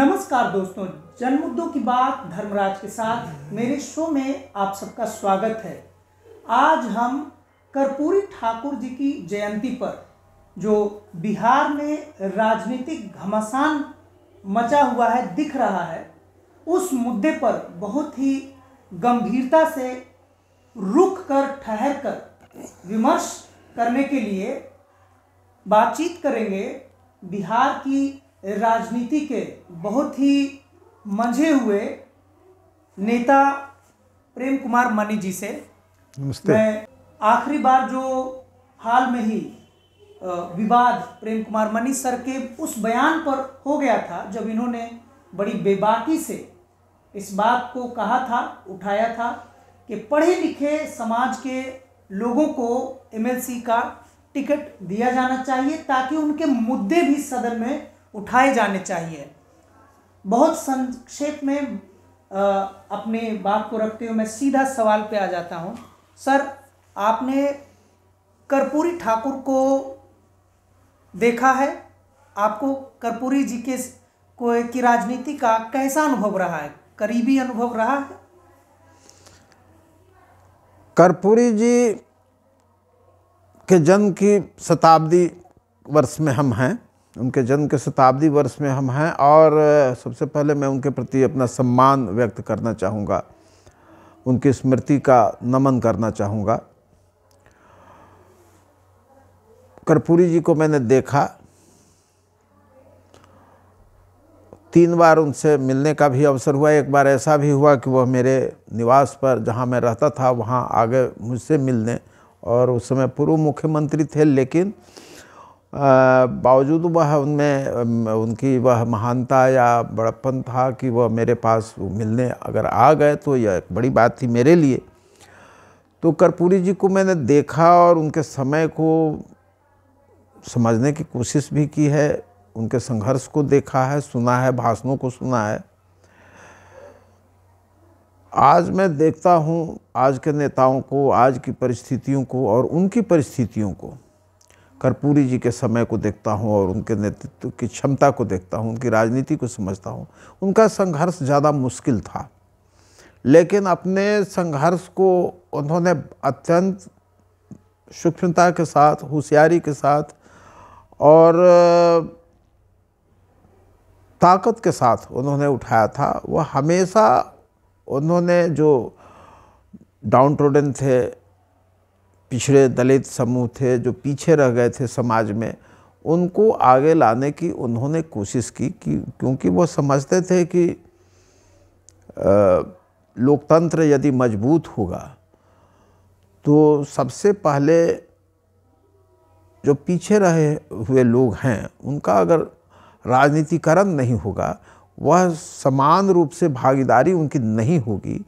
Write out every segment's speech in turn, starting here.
नमस्कार दोस्तों, जन मुद्दों की बात धर्मराज के साथ मेरे शो में आप सबका स्वागत है। आज हम कर्पूरी ठाकुर जी की जयंती पर जो बिहार में राजनीतिक घमासान मचा हुआ है दिख रहा है, उस मुद्दे पर बहुत ही गंभीरता से रुक कर ठहर कर विमर्श करने के लिए बातचीत करेंगे बिहार की राजनीति के बहुत ही मंझे हुए नेता प्रेम कुमार मनी जी से। नमस्ते। मैं आखिरी बार जो हाल में ही विवाद प्रेम कुमार मनी सर के उस बयान पर हो गया था, जब इन्होंने बड़ी बेबाकी से इस बात को कहा था, उठाया था कि पढ़े लिखे समाज के लोगों को एमएलसी का टिकट दिया जाना चाहिए ताकि उनके मुद्दे भी सदन में उठाए जाने चाहिए। बहुत संक्षेप में अपने बात को रखते हुए मैं सीधा सवाल पे आ जाता हूं। सर, आपने कर्पूरी ठाकुर को देखा है, आपको कर्पूरी जी के की राजनीति का कैसा अनुभव रहा है, करीबी अनुभव रहा है? कर्पूरी जी के जन्म की शताब्दी वर्ष में हम हैं, उनके जन्म के शताब्दी वर्ष में हम हैं और सबसे पहले मैं उनके प्रति अपना सम्मान व्यक्त करना चाहूँगा, उनकी स्मृति का नमन करना चाहूँगा। कर्पूरी जी को मैंने देखा, 3 बार उनसे मिलने का भी अवसर हुआ। एक बार ऐसा भी हुआ कि वह मेरे निवास पर जहाँ मैं रहता था वहाँ आ गए मुझसे मिलने, और उस समय पूर्व मुख्यमंत्री थे, लेकिन बावजूद वह उनमें उनकी वह महानता या बड़प्पन था कि वह मेरे पास मिलने अगर आ गए तो यह एक बड़ी बात थी मेरे लिए। तो कर्पूरी जी को मैंने देखा और उनके समय को समझने की कोशिश भी की है, उनके संघर्ष को देखा है, सुना है, भाषणों को सुना है। आज मैं देखता हूँ आज के नेताओं को, आज की परिस्थितियों को और उनकी परिस्थितियों को, कर्पूरी जी के समय को देखता हूँ और उनके नेतृत्व की क्षमता को देखता हूँ, उनकी राजनीति को समझता हूँ। उनका संघर्ष ज़्यादा मुश्किल था, लेकिन अपने संघर्ष को उन्होंने अत्यंत सूक्ष्मता के साथ, होशियारी के साथ और ताकत के साथ उन्होंने उठाया था। वह हमेशा उन्होंने जो डाउन ट्रोडन थे, पिछड़े दलित समूह थे, जो पीछे रह गए थे समाज में, उनको आगे लाने की उन्होंने कोशिश की क्योंकि वो समझते थे कि लोकतंत्र यदि मजबूत होगा तो सबसे पहले जो पीछे रहे हुए लोग हैं उनका अगर राजनीतिकरण नहीं होगा, वह समान रूप से भागीदारी उनकी नहीं होगी,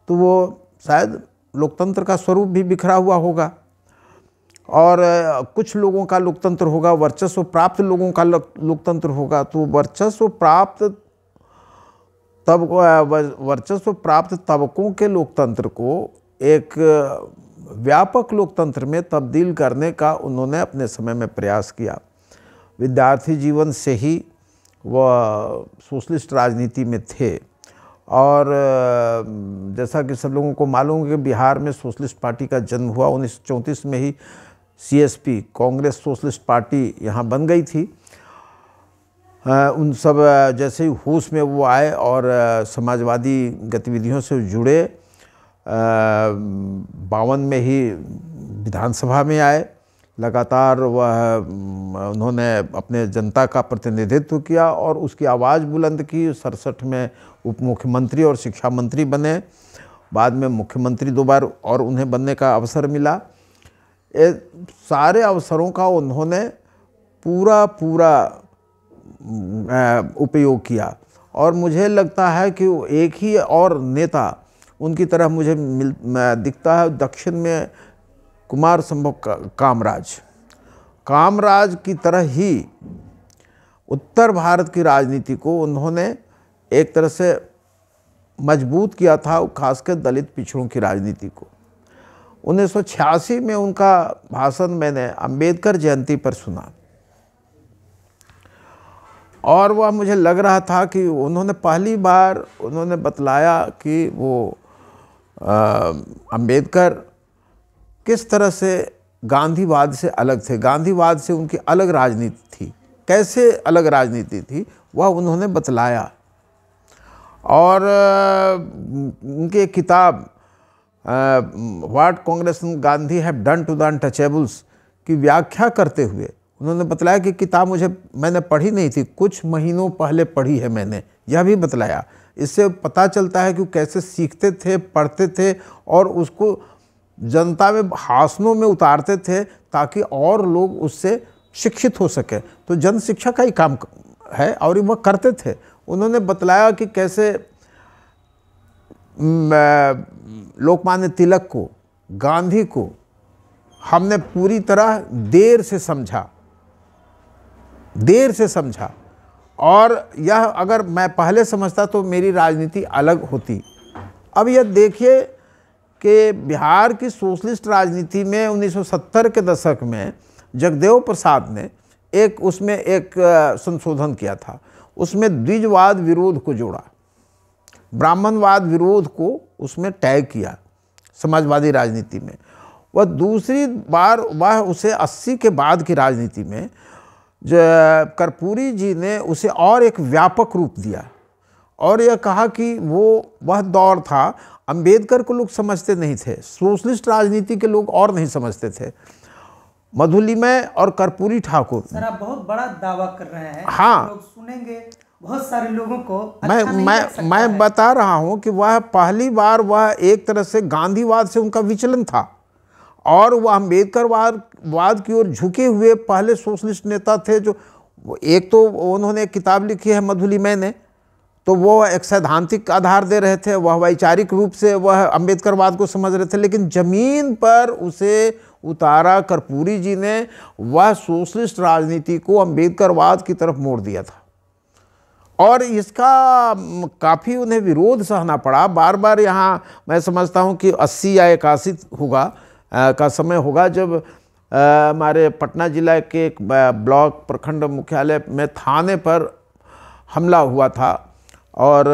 तो वो शायद लोकतंत्र का स्वरूप भी बिखरा हुआ होगा और कुछ लोगों का लोकतंत्र होगा, वर्चस्व प्राप्त लोगों का लोकतंत्र होगा। तो वर्चस्व प्राप्त तबकों के लोकतंत्र को एक व्यापक लोकतंत्र में तब्दील करने का उन्होंने अपने समय में प्रयास किया। विद्यार्थी जीवन से ही वह सोशलिस्ट राजनीति में थे और जैसा कि सब लोगों को मालूम है कि बिहार में सोशलिस्ट पार्टी का जन्म हुआ 1934 में ही। सीएसपी, कांग्रेस सोशलिस्ट पार्टी यहाँ बन गई थी। उन सब जैसे ही होश में वो आए और समाजवादी गतिविधियों से जुड़े, 52 में ही विधानसभा में आए। लगातार उन्होंने अपने जनता का प्रतिनिधित्व किया और उसकी आवाज़ बुलंद की। 67 में उप मुख्यमंत्री और शिक्षा मंत्री बने, बाद में मुख्यमंत्री 2 बार और उन्हें बनने का अवसर मिला। ये सारे अवसरों का उन्होंने पूरा उपयोग किया और मुझे लगता है कि एक ही और नेता उनकी तरह मुझे दिखता है दक्षिण में, कुमार संभव कामराज की तरह ही उत्तर भारत की राजनीति को उन्होंने एक तरह से मजबूत किया था, खासकर दलित पिछड़ों की राजनीति को। 1986 में उनका भाषण मैंने अंबेडकर जयंती पर सुना। और वह मुझे लग रहा था कि उन्होंने पहली बार उन्होंने बतलाया कि वो अंबेडकर किस तरह से गांधीवाद से अलग थे, गांधीवाद से उनकी अलग राजनीति थी, कैसे अलग राजनीति थी वह उन्होंने बतलाया। और उनकी एक किताब what Congress and Gandhi have done to the untouchables की व्याख्या करते हुए उन्होंने बतलाया कि किताब मैंने पढ़ी नहीं थी, कुछ महीनों पहले पढ़ी है मैंने, यह भी बतलाया। इससे पता चलता है कि वो कैसे सीखते थे, पढ़ते थे और उसको जनता में हासनों में उतारते थे ताकि और लोग उससे शिक्षित हो सके। तो जन शिक्षा का ही काम है और वह करते थे। उन्होंने बतलाया कि कैसे लोकमान्य तिलक को, गांधी को हमने पूरी तरह देर से समझा और यह अगर मैं पहले समझता तो मेरी राजनीति अलग होती। अब यह देखिए कि बिहार की सोशलिस्ट राजनीति में 1970 के दशक में जगदेव प्रसाद ने उसमें एक संशोधन किया था। उसमें द्विजवाद विरोध को जोड़ा, ब्राह्मणवाद विरोध को उसमें टैग किया समाजवादी राजनीति में। वह दूसरी बार वह उसे 80 के बाद की राजनीति में कर्पूरी जी ने उसे और एक व्यापक रूप दिया और यह कहा कि वह दौर था, अंबेडकर को लोग समझते नहीं थे, सोशलिस्ट राजनीति के लोग और नहीं समझते थे। मधुलिमय और कर्पूरी ठाकुर। सर आप बहुत बड़ा दावा कर रहे हैं। हाँ, लोग सुनेंगे, बहुत सारे लोगों को अच्छा नहीं लग सकता मैं है। बता रहा हूं कि वह पहली बार वह एक तरह से गांधीवाद से उनका विचलन था और वह अम्बेडकरवाद की ओर झुके हुए पहले सोशलिस्ट नेता थे। जो एक तो उन्होंने एक किताब लिखी है मधुलिमय ने, तो वो एक सैद्धांतिक आधार दे रहे थे, वह वैचारिक रूप से वह अम्बेडकरवाद को समझ रहे थे, लेकिन जमीन पर उसे उतारा कर्पूरी जी ने। वह सोशलिस्ट राजनीति को अम्बेडकरवाद की तरफ मोड़ दिया था और इसका काफ़ी उन्हें विरोध सहना पड़ा। बार बार यहाँ मैं समझता हूँ कि 80 या 81 का समय होगा जब हमारे पटना जिला के एक ब्लॉक प्रखंड मुख्यालय में थाने पर हमला हुआ था और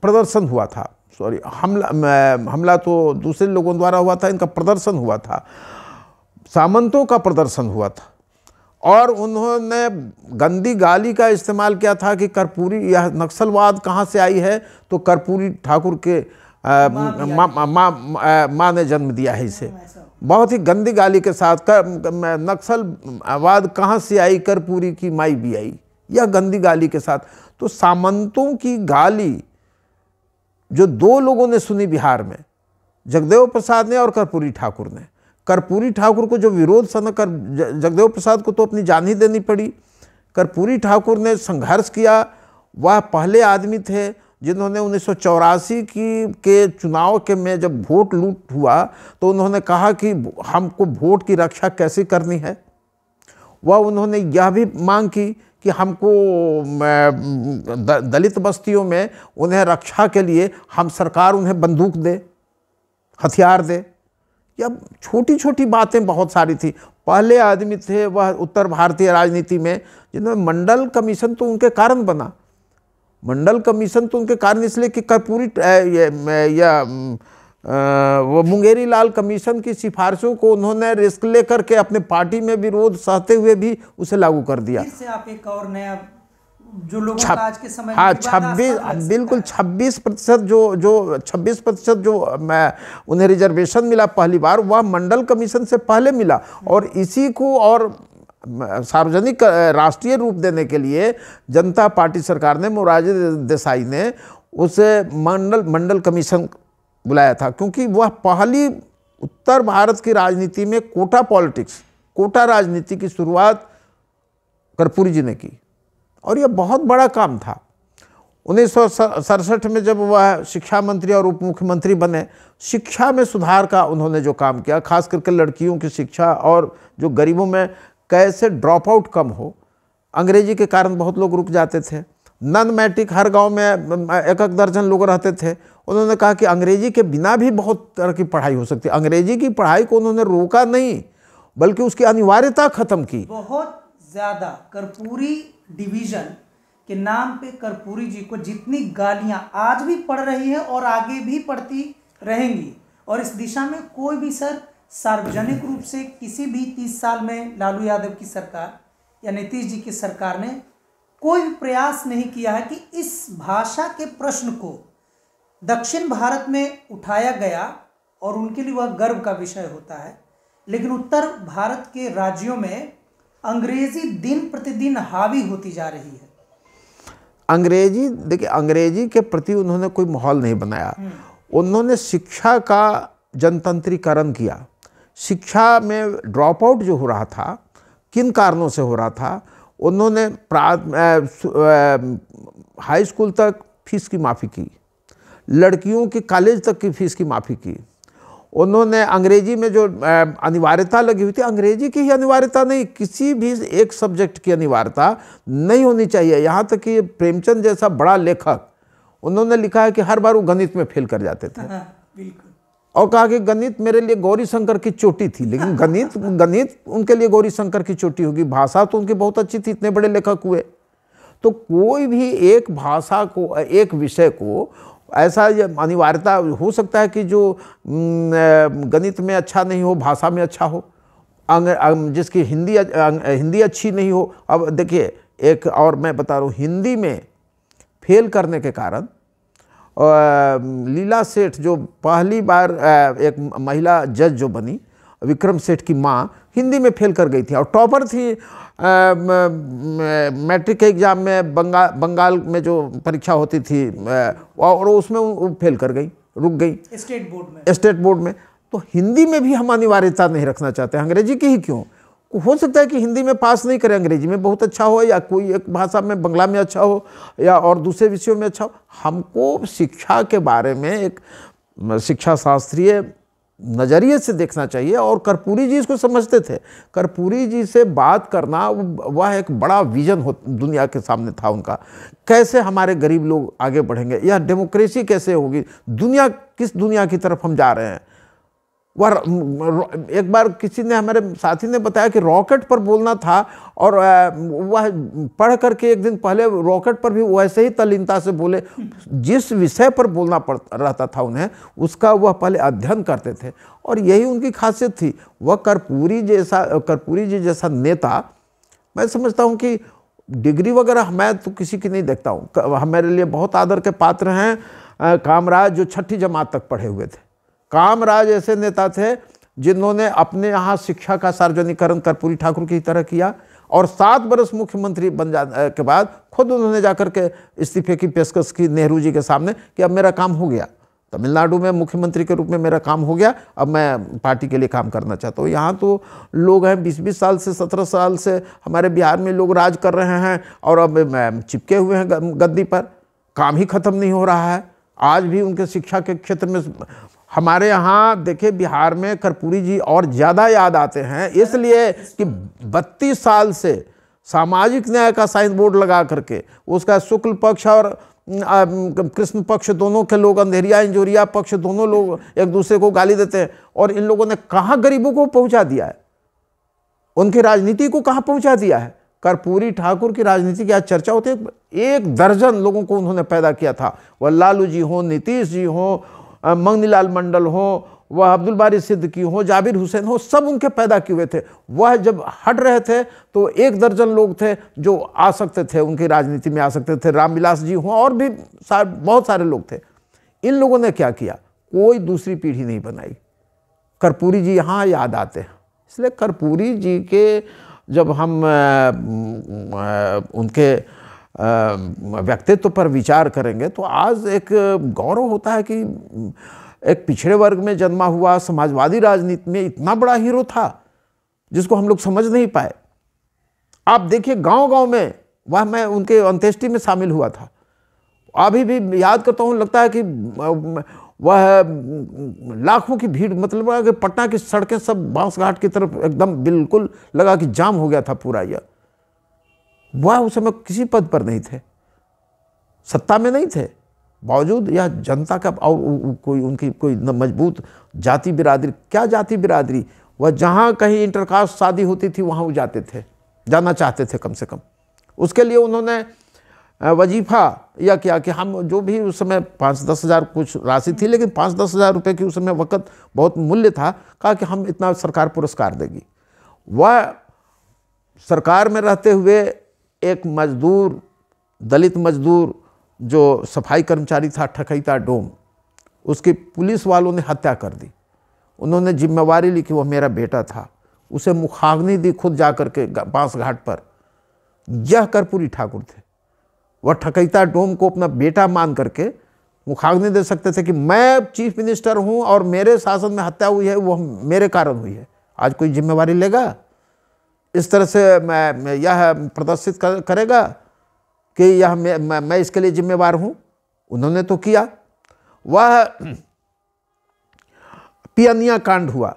प्रदर्शन हुआ था। सॉरी, हमला तो दूसरे लोगों द्वारा हुआ था, इनका प्रदर्शन हुआ था, सामंतों का प्रदर्शन हुआ था और उन्होंने गंदी गाली का इस्तेमाल किया था कि कर्पूरी, यह नक्सलवाद कहाँ से आई है, तो कर्पूरी ठाकुर के माँ ने जन्म दिया है इसे। बहुत ही गंदी गाली के साथ नक्सलवाद कहाँ से आई, कर्पूरी की माई भी आई, यह गंदी गाली के साथ। तो सामंतों की गाली जो दो लोगों ने सुनी बिहार में, जगदेव प्रसाद ने और कर्पूरी ठाकुर ने। कर्पूरी ठाकुर को जो विरोध सना कर जगदेव प्रसाद को तो अपनी जान ही देनी पड़ी। कर्पूरी ठाकुर ने संघर्ष किया। वह पहले आदमी थे जिन्होंने 1984 के चुनाव के में जब वोट लूट हुआ तो उन्होंने कहा कि हमको वोट की रक्षा कैसे करनी है। वह उन्होंने यह भी मांग की कि हमको दलित बस्तियों में उन्हें रक्षा के लिए सरकार उन्हें बंदूक दे, हथियार दे। यह छोटी छोटी बातें बहुत सारी थी। पहले आदमी थे वह उत्तर भारतीय राजनीति में जिन्होंने मंडल कमीशन तो उनके कारण बना। मंडल कमीशन तो उनके कारण इसलिए कि कर्पूरी वो मुंगेरी लाल कमीशन की सिफारिशों को उन्होंने रिस्क लेकर के अपने पार्टी में विरोध सहते हुए भी उसे लागू कर दिया। फिर से आप एक और नया जो लोगों का आज के समय में हाँ, 26% जो 26% जो उन्हें रिजर्वेशन मिला पहली बार, वह मंडल कमीशन से पहले मिला। और इसी को और सार्वजनिक राष्ट्रीय रूप देने के लिए जनता पार्टी सरकार ने, मोरारजी देसाई ने उसे मंडल कमीशन बुलाया था, क्योंकि वह पहली उत्तर भारत की राजनीति में कोटा पॉलिटिक्स, कोटा राजनीति की शुरुआत कर्पूरी जी ने की और यह बहुत बड़ा काम था। 1967 में जब वह शिक्षा मंत्री और उप मुख्यमंत्री बने, शिक्षा में सुधार का उन्होंने जो काम किया, खास करके लड़कियों की शिक्षा और जो गरीबों में कैसे ड्रॉप आउट कम हो। अंग्रेजी के कारण बहुत लोग रुक जाते थे। नन मैट्रिक हर गांव में एक दर्जन लोग रहते थे। उन्होंने कहा कि अंग्रेजी के बिना भी बहुत तरह की पढ़ाई हो सकती है। अंग्रेजी की पढ़ाई को उन्होंने रोका नहीं, बल्कि उसकी अनिवार्यता खत्म की। बहुत ज़्यादा कर्पूरी डिवीज़न के नाम पे कर्पूरी जी को जितनी गालियां आज भी पड़ रही है और आगे भी पड़ती रहेंगी, और इस दिशा में कोई भी सर सार्वजनिक रूप से किसी भी 30 साल में लालू यादव की सरकार या नीतीश जी की सरकार ने कोई भी प्रयास नहीं किया है कि इस भाषा के प्रश्न को दक्षिण भारत में उठाया गया और उनके लिए वह गर्व का विषय होता है, लेकिन उत्तर भारत के राज्यों में अंग्रेजी दिन प्रतिदिन हावी होती जा रही है। अंग्रेजी, देखिए अंग्रेजी के प्रति उन्होंने कोई माहौल नहीं बनाया। उन्होंने शिक्षा का जनतंत्रीकरण किया। शिक्षा में ड्रॉप आउट जो हो रहा था, किन कारणों से हो रहा था, उन्होंने हाई स्कूल तक फीस की माफ़ी की, लड़कियों की कॉलेज तक की फीस की माफ़ी की। उन्होंने अंग्रेजी में जो अनिवार्यता लगी हुई थी, अंग्रेजी की ही अनिवार्यता नहीं, किसी भी एक सब्जेक्ट की अनिवार्यता नहीं होनी चाहिए। यहाँ तक कि प्रेमचंद जैसा बड़ा लेखक, उन्होंने लिखा है कि हर बार वो गणित में फेल कर जाते थे। बिल्कुल। और कहा कि गणित मेरे लिए गौरी शंकर की चोटी थी, लेकिन गणित उनके लिए गौरी शंकर की चोटी होगी। भाषा तो उनकी बहुत अच्छी थी, इतने बड़े लेखक हुए। तो कोई भी एक भाषा को, एक विषय को ऐसा अनिवार्यता हो सकता है कि जो गणित में अच्छा नहीं हो, भाषा में अच्छा हो, जिसकी हिंदी अच्छी नहीं हो। अब देखिए एक और मैं बता रहा हूँ, हिंदी में फेल करने के कारण लीला सेठ जो पहली बार एक महिला जज जो बनी, विक्रम सेठ की माँ, हिंदी में फेल कर गई थी और टॉपर थी मैट्रिक के एग्ज़ाम में। बंगाल में जो परीक्षा होती थी और उसमें वो फेल कर गई, रुक गई स्टेट बोर्ड में। तो हिंदी में भी हम अनिवार्यता नहीं रखना चाहते, अंग्रेजी की ही क्यों। हो सकता है कि हिंदी में पास नहीं करें, अंग्रेजी में बहुत अच्छा हो, या कोई एक भाषा में, बंगला में अच्छा हो, या और दूसरे विषयों में अच्छा हो। हमको शिक्षा के बारे में एक शिक्षा शास्त्रीय नज़रिए से देखना चाहिए, और कर्पूरी जी इसको समझते थे। कर्पूरी जी से बात करना वह एक बड़ा विजन दुनिया के सामने था उनका। कैसे हमारे गरीब लोग आगे बढ़ेंगे, या डेमोक्रेसी कैसे होगी, दुनिया किस दुनिया की तरफ हम जा रहे हैं। वह एक बार किसी ने, हमारे साथी ने बताया कि रॉकेट पर बोलना था, और वह पढ़ करके एक दिन पहले रॉकेट पर भी वैसे ही तल्लीनता से बोले। जिस विषय पर बोलना पड़ रहता था उन्हें, उसका वह पहले अध्ययन करते थे, और यही उनकी खासियत थी। वह कर्पूरी जी जैसा नेता, मैं समझता हूँ कि डिग्री वगैरह मैं तो किसी की नहीं देखता हूँ। हमारे लिए बहुत आदर के पात्र हैं कामराज, जो 6ठी जमात तक पढ़े हुए थे। कामराज ऐसे नेता थे जिन्होंने अपने यहाँ शिक्षा का सार्वजनिकरण कर्पूरी ठाकुर की तरह किया, और 7 बरस मुख्यमंत्री बन जाने के बाद खुद उन्होंने जाकर के इस्तीफे की पेशकश की नेहरू जी के सामने कि अब मेरा काम हो गया, तमिलनाडु में मुख्यमंत्री के रूप में मेरा काम हो गया, अब मैं पार्टी के लिए काम करना चाहता हूँ। यहाँ तो लोग हैं 20-20 साल से, 17 साल से हमारे बिहार में लोग राज कर रहे हैं, और अब चिपके हुए हैं गद्दी पर, काम ही खत्म नहीं हो रहा है। आज भी उनके शिक्षा के क्षेत्र में हमारे यहाँ देखिए बिहार में कर्पूरी जी और ज़्यादा याद आते हैं, इसलिए कि 32 साल से सामाजिक न्याय का साइन बोर्ड लगा करके उसका शुक्ल पक्ष और कृष्ण पक्ष दोनों के लोग, अंधेरिया इंजोरिया पक्ष दोनों लोग एक दूसरे को गाली देते हैं, और इन लोगों ने कहाँ गरीबों को पहुँचा दिया है, उनकी राजनीति को कहाँ पहुँचा दिया है। कर्पूरी ठाकुर की राजनीति की आज चर्चा होती है, 1 दर्जन लोगों को उन्होंने पैदा किया था। वह लालू जी हों, नीतीश जी हों, मंगनीलाल मंडल हो, वह अब्दुल बारी सिद्दीकी हो, जाबिर हुसैन हो, सब उनके पैदा किए हुए थे। वह जब हट रहे थे तो 1 दर्जन लोग थे जो आ सकते थे, उनकी राजनीति में आ सकते थे। रामविलास जी हों, और भी बहुत सारे लोग थे। इन लोगों ने क्या किया, कोई दूसरी पीढ़ी नहीं बनाई। कर्पूरी जी यहाँ याद आते हैं, इसलिए कर्पूरी जी के जब हम उनके व्यक्तित्व पर विचार करेंगे तो आज एक गौरव होता है कि एक पिछड़े वर्ग में जन्मा हुआ समाजवादी राजनीति में इतना बड़ा हीरो था जिसको हम लोग समझ नहीं पाए। आप देखिए गांव-गांव में, वह मैं उनके अंत्येष्टि में शामिल हुआ था, अभी भी याद करता हूँ, लगता है कि वह लाखों की भीड़, मतलब कि पटना की सड़कें सब बांसघाट की तरफ एकदम बिल्कुल लगा कि जाम हो गया था पूरा। यह वह उस समय किसी पद पर नहीं थे, सत्ता में नहीं थे, बावजूद यह जनता का और कोई उनकी कोई मजबूत जाति बिरादरी, क्या जाति बिरादरी, वह जहाँ कहीं इंटरकास्ट शादी होती थी वहाँ वो जाते थे। जाना चाहते थे कम से कम। उसके लिए उन्होंने वजीफ़ा या क्या कि हम जो भी उस समय 5-10 हज़ार कुछ राशि थी, लेकिन 5-10 हज़ार रुपये की उस समय वक़्त बहुत मूल्य था, कहा कि हम इतना सरकार पुरस्कार देगी। वह सरकार में रहते हुए एक मजदूर, दलित मजदूर जो सफाई कर्मचारी था, ठकैता डोम, उसकी पुलिस वालों ने हत्या कर दी। उन्होंने जिम्मेवारी ली कि वह मेरा बेटा था, उसे मुखाग्नि दी खुद जाकर के बांस घाट पर। यह कर्पूरी ठाकुर थे। वह ठकैता डोम को अपना बेटा मान करके मुखाग्नि दे सकते थे कि मैं चीफ मिनिस्टर हूं और मेरे शासन में हत्या हुई है, वह मेरे कारण हुई है। आज कोई जिम्मेवारी लेगा? इस तरह से यह प्रदर्शित करेगा कि यह मैं इसके लिए जिम्मेवार हूं। उन्होंने तो किया। वह पियनिया कांड हुआ।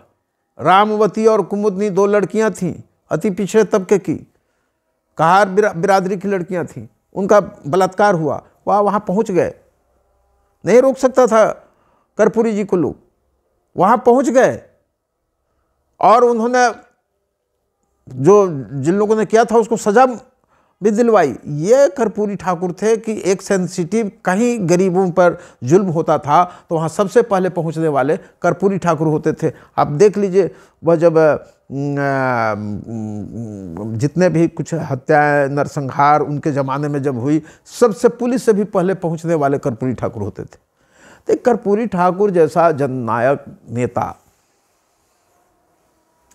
रामवती और कुमुदनी 2 लड़कियां थीं, अति पिछड़े तबके की, कहार बिरादरी की लड़कियां थीं, उनका बलात्कार हुआ। वह वहाँ पहुँच गए। नहीं रोक सकता था कर्पूरी जी को लोग, वहाँ पहुँच गए और उन्होंने जो जिन लोगों ने किया था उसको सजा भी दिलवाई। ये कर्पूरी ठाकुर थे कि एक सेंसिटिव, कहीं गरीबों पर जुल्म होता था तो वहाँ सबसे पहले पहुँचने वाले कर्पूरी ठाकुर होते थे। आप देख लीजिए, वह जब जितने भी कुछ हत्याएं, नरसंहार उनके ज़माने में जब हुई, सबसे पुलिस से भी पहले पहुँचने वाले कर्पूरी ठाकुर होते थे। तो कर्पूरी ठाकुर जैसा जननायक नेता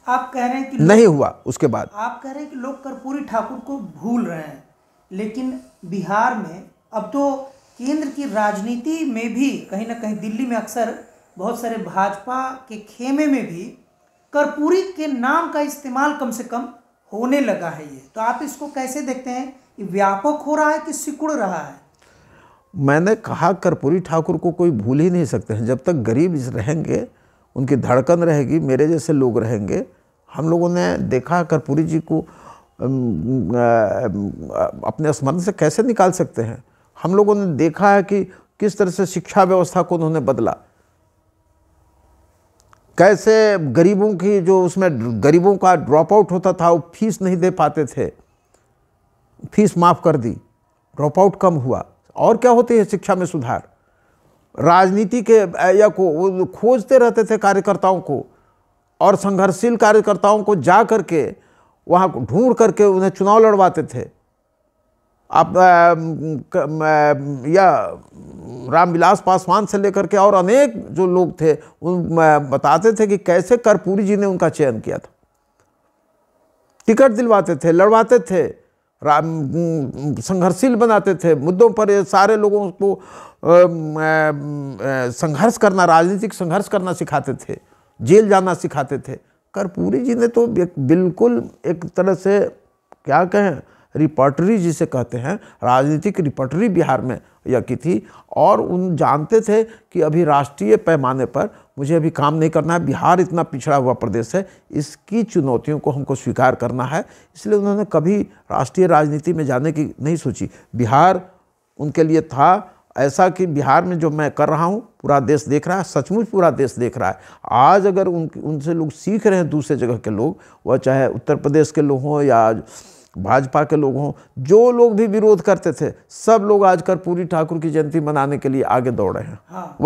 आप कह रहे हैं कि नहीं हुआ। उसके बाद आप कह रहे हैं कि लोग कर्पूरी ठाकुर को भूल रहे हैं, लेकिन बिहार में अब तो केंद्र की राजनीति में भी कहीं ना कहीं, दिल्ली में अक्सर बहुत सारे भाजपा के खेमे में भी कर्पूरी के नाम का इस्तेमाल कम से कम होने लगा है। ये तो आप इसको कैसे देखते हैं? ये व्यापक हो रहा है कि सिकुड़ रहा है? मैंने कहा कर्पूरी ठाकुर को कोई भूल ही नहीं सकते हैं। जब तक गरीब रहेंगे, उनकी धड़कन रहेगी, मेरे जैसे लोग रहेंगे। हम लोगों ने देखा कर्पूरी जी को अपने स्मरण से कैसे निकाल सकते हैं। हम लोगों ने देखा है कि किस तरह से शिक्षा व्यवस्था को उन्होंने बदला, कैसे गरीबों की जो उसमें गरीबों का ड्रॉप आउट होता था, वो फीस नहीं दे पाते थे, फीस माफ़ कर दी, ड्रॉप आउट कम हुआ। और क्या होती है शिक्षा में सुधार। राजनीति के या को खोजते रहते थे कार्यकर्ताओं को, और संघर्षशील कार्यकर्ताओं को जा करके वहाँ ढूंढ करके उन्हें चुनाव लड़वाते थे। आप या रामविलास पासवान से लेकर के और अनेक जो लोग थे, उन बताते थे कि कैसे कर्पूरी जी ने उनका चयन किया था। टिकट दिलवाते थे, लड़वाते थे, संघर्षशील बनाते थे मुद्दों पर। ये सारे लोगों को संघर्ष करना, राजनीतिक संघर्ष करना सिखाते थे, जेल जाना सिखाते थे। कर्पूरी जी ने तो बिल्कुल एक तरह से क्या कहें, रिपर्टरी जिसे कहते हैं, राजनीतिक रिपर्टरी बिहार में यह की थी। और उन जानते थे कि अभी राष्ट्रीय पैमाने पर मुझे अभी काम नहीं करना है, बिहार इतना पिछड़ा हुआ प्रदेश है, इसकी चुनौतियों को हमको स्वीकार करना है। इसलिए उन्होंने कभी राष्ट्रीय राजनीति में जाने की नहीं सोची। बिहार उनके लिए था ऐसा कि बिहार में जो मैं कर रहा हूँ पूरा देश देख रहा है, सचमुच पूरा देश देख रहा है। आज अगर उनसे लोग सीख रहे हैं, दूसरे जगह के लोग, वह चाहे उत्तर प्रदेश के लोग हों या भाजपा के लोग हों, जो लोग भी विरोध करते थे, सब लोग आज कर्पूरी ठाकुर की जयंती मनाने के लिए आगे दौड़ रहे हैं। हाँ।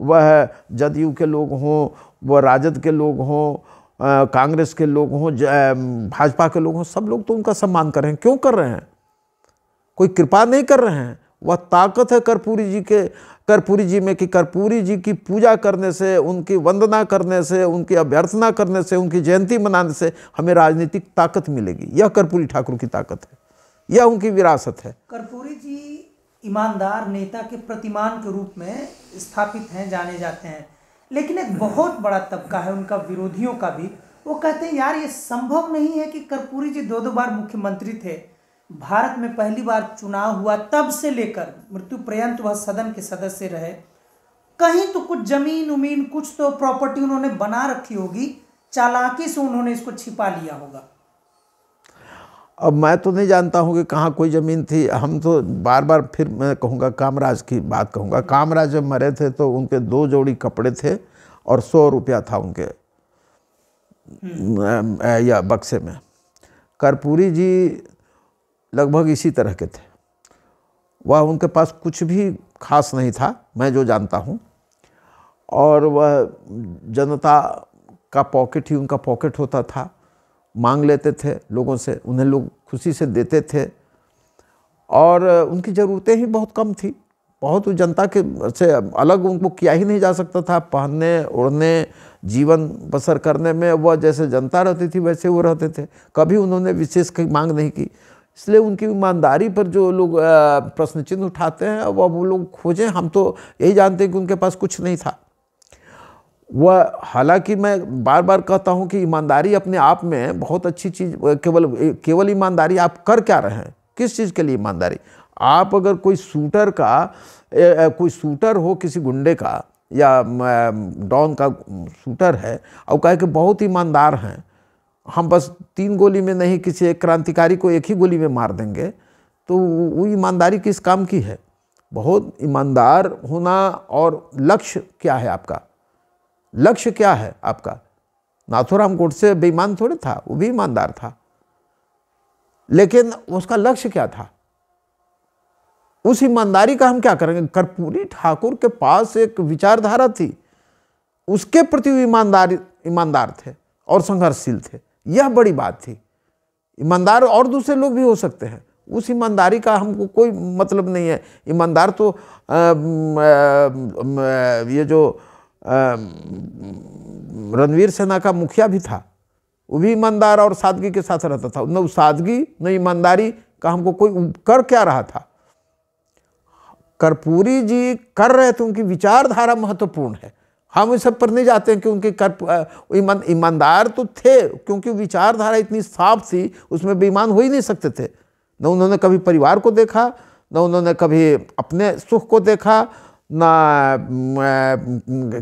वह जदयू के लोग हों, वह राजद के लोग हों, कांग्रेस के लोग हों, भाजपा के लोग हों, सब लोग तो उनका सम्मान कर रहे हैं। क्यों कर रहे हैं? कोई कृपा नहीं कर रहे हैं। वह ताकत है कर्पूरी जी में कि कर्पूरी जी की पूजा करने से, उनकी वंदना करने से, उनकी अभ्यर्थना करने से, उनकी जयंती मनाने से हमें राजनीतिक ताकत मिलेगी। यह कर्पूरी ठाकुर की ताकत है, यह उनकी विरासत है। कर्पूरी जी ईमानदार नेता के प्रतिमान के रूप में स्थापित हैं, जाने जाते हैं। लेकिन एक बहुत बड़ा तबका है उनका, विरोधियों का भी, वो कहते हैं यार ये संभव नहीं है कि कर्पूरी जी 2 बार मुख्यमंत्री थे, भारत में पहली बार चुनाव हुआ तब से लेकर मृत्यु पर्यंत वह सदन के सदस्य रहे, कहीं तो कुछ जमीन उमीन, कुछ तो प्रॉपर्टी उन्होंने बना रखी होगी, चालाकी से उन्होंने इसको छिपा लिया होगा। अब मैं तो नहीं जानता हूँ कि कहाँ कोई ज़मीन थी। हम तो बार बार फिर मैं कहूँगा कामराज की बात कहूँगा। कामराज जब मरे थे तो उनके 2 जोड़ी कपड़े थे और 100 रुपया था उनके या बक्से में। कर्पूरी जी लगभग इसी तरह के थे। वह उनके पास कुछ भी खास नहीं था, मैं जो जानता हूँ, और वह जनता का पॉकेट ही उनका पॉकेट होता था। मांग लेते थे लोगों से, उन्हें लोग खुशी से देते थे, और उनकी ज़रूरतें ही बहुत कम थी। बहुत जनता के से अलग उनको किया ही नहीं जा सकता था। पहनने ओढ़ने, जीवन बसर करने में वह जैसे जनता रहती थी वैसे वो रहते थे। कभी उन्होंने विशेष कोई मांग नहीं की। इसलिए उनकी ईमानदारी पर जो लोग प्रश्न चिन्ह उठाते हैं, वह वो लोग खोजें। हम तो यही जानते हैं कि उनके पास कुछ नहीं था। वह, हालांकि मैं बार बार कहता हूं कि ईमानदारी अपने आप में बहुत अच्छी चीज़, केवल ईमानदारी आप कर क्या रहे हैं, किस चीज़ के लिए ईमानदारी। आप अगर कोई शूटर हो किसी गुंडे का या डॉन का शूटर है और कहे कि बहुत ईमानदार हैं, हम बस 3 गोली में नहीं किसी एक क्रांतिकारी को 1 ही गोली में मार देंगे, तो वो ईमानदारी किस काम की है। बहुत ईमानदार होना। और लक्ष्य क्या है आपका, लक्ष्य क्या है आपका। नाथूराम गोडसे बेईमान थोड़े था, वो भी ईमानदार था, लेकिन उसका लक्ष्य क्या था। उस ईमानदारी का हम क्या करेंगे। कर्पूरी ठाकुर के पास एक विचारधारा थी, उसके प्रति ईमानदार थे और संघर्षशील थे। यह बड़ी बात थी। ईमानदार और दूसरे लोग भी हो सकते हैं, उस ईमानदारी का हमको कोई मतलब नहीं है। ईमानदार तो ये जो रणवीर सेना का मुखिया भी था, वो भी ईमानदार और सादगी के साथ रहता था। न सादगी न ईमानदारी का हमको कोई कर क्या रहा था। कर्पूरी जी कर रहे थे, उनकी विचारधारा महत्वपूर्ण है। हम इस सब पर नहीं जाते हैं कि उनके ईमानदार तो थे, क्योंकि विचारधारा इतनी साफ थी, उसमें बेईमान हो ही नहीं सकते थे। न उन्होंने कभी परिवार को देखा, न उन्होंने कभी अपने सुख को देखा, न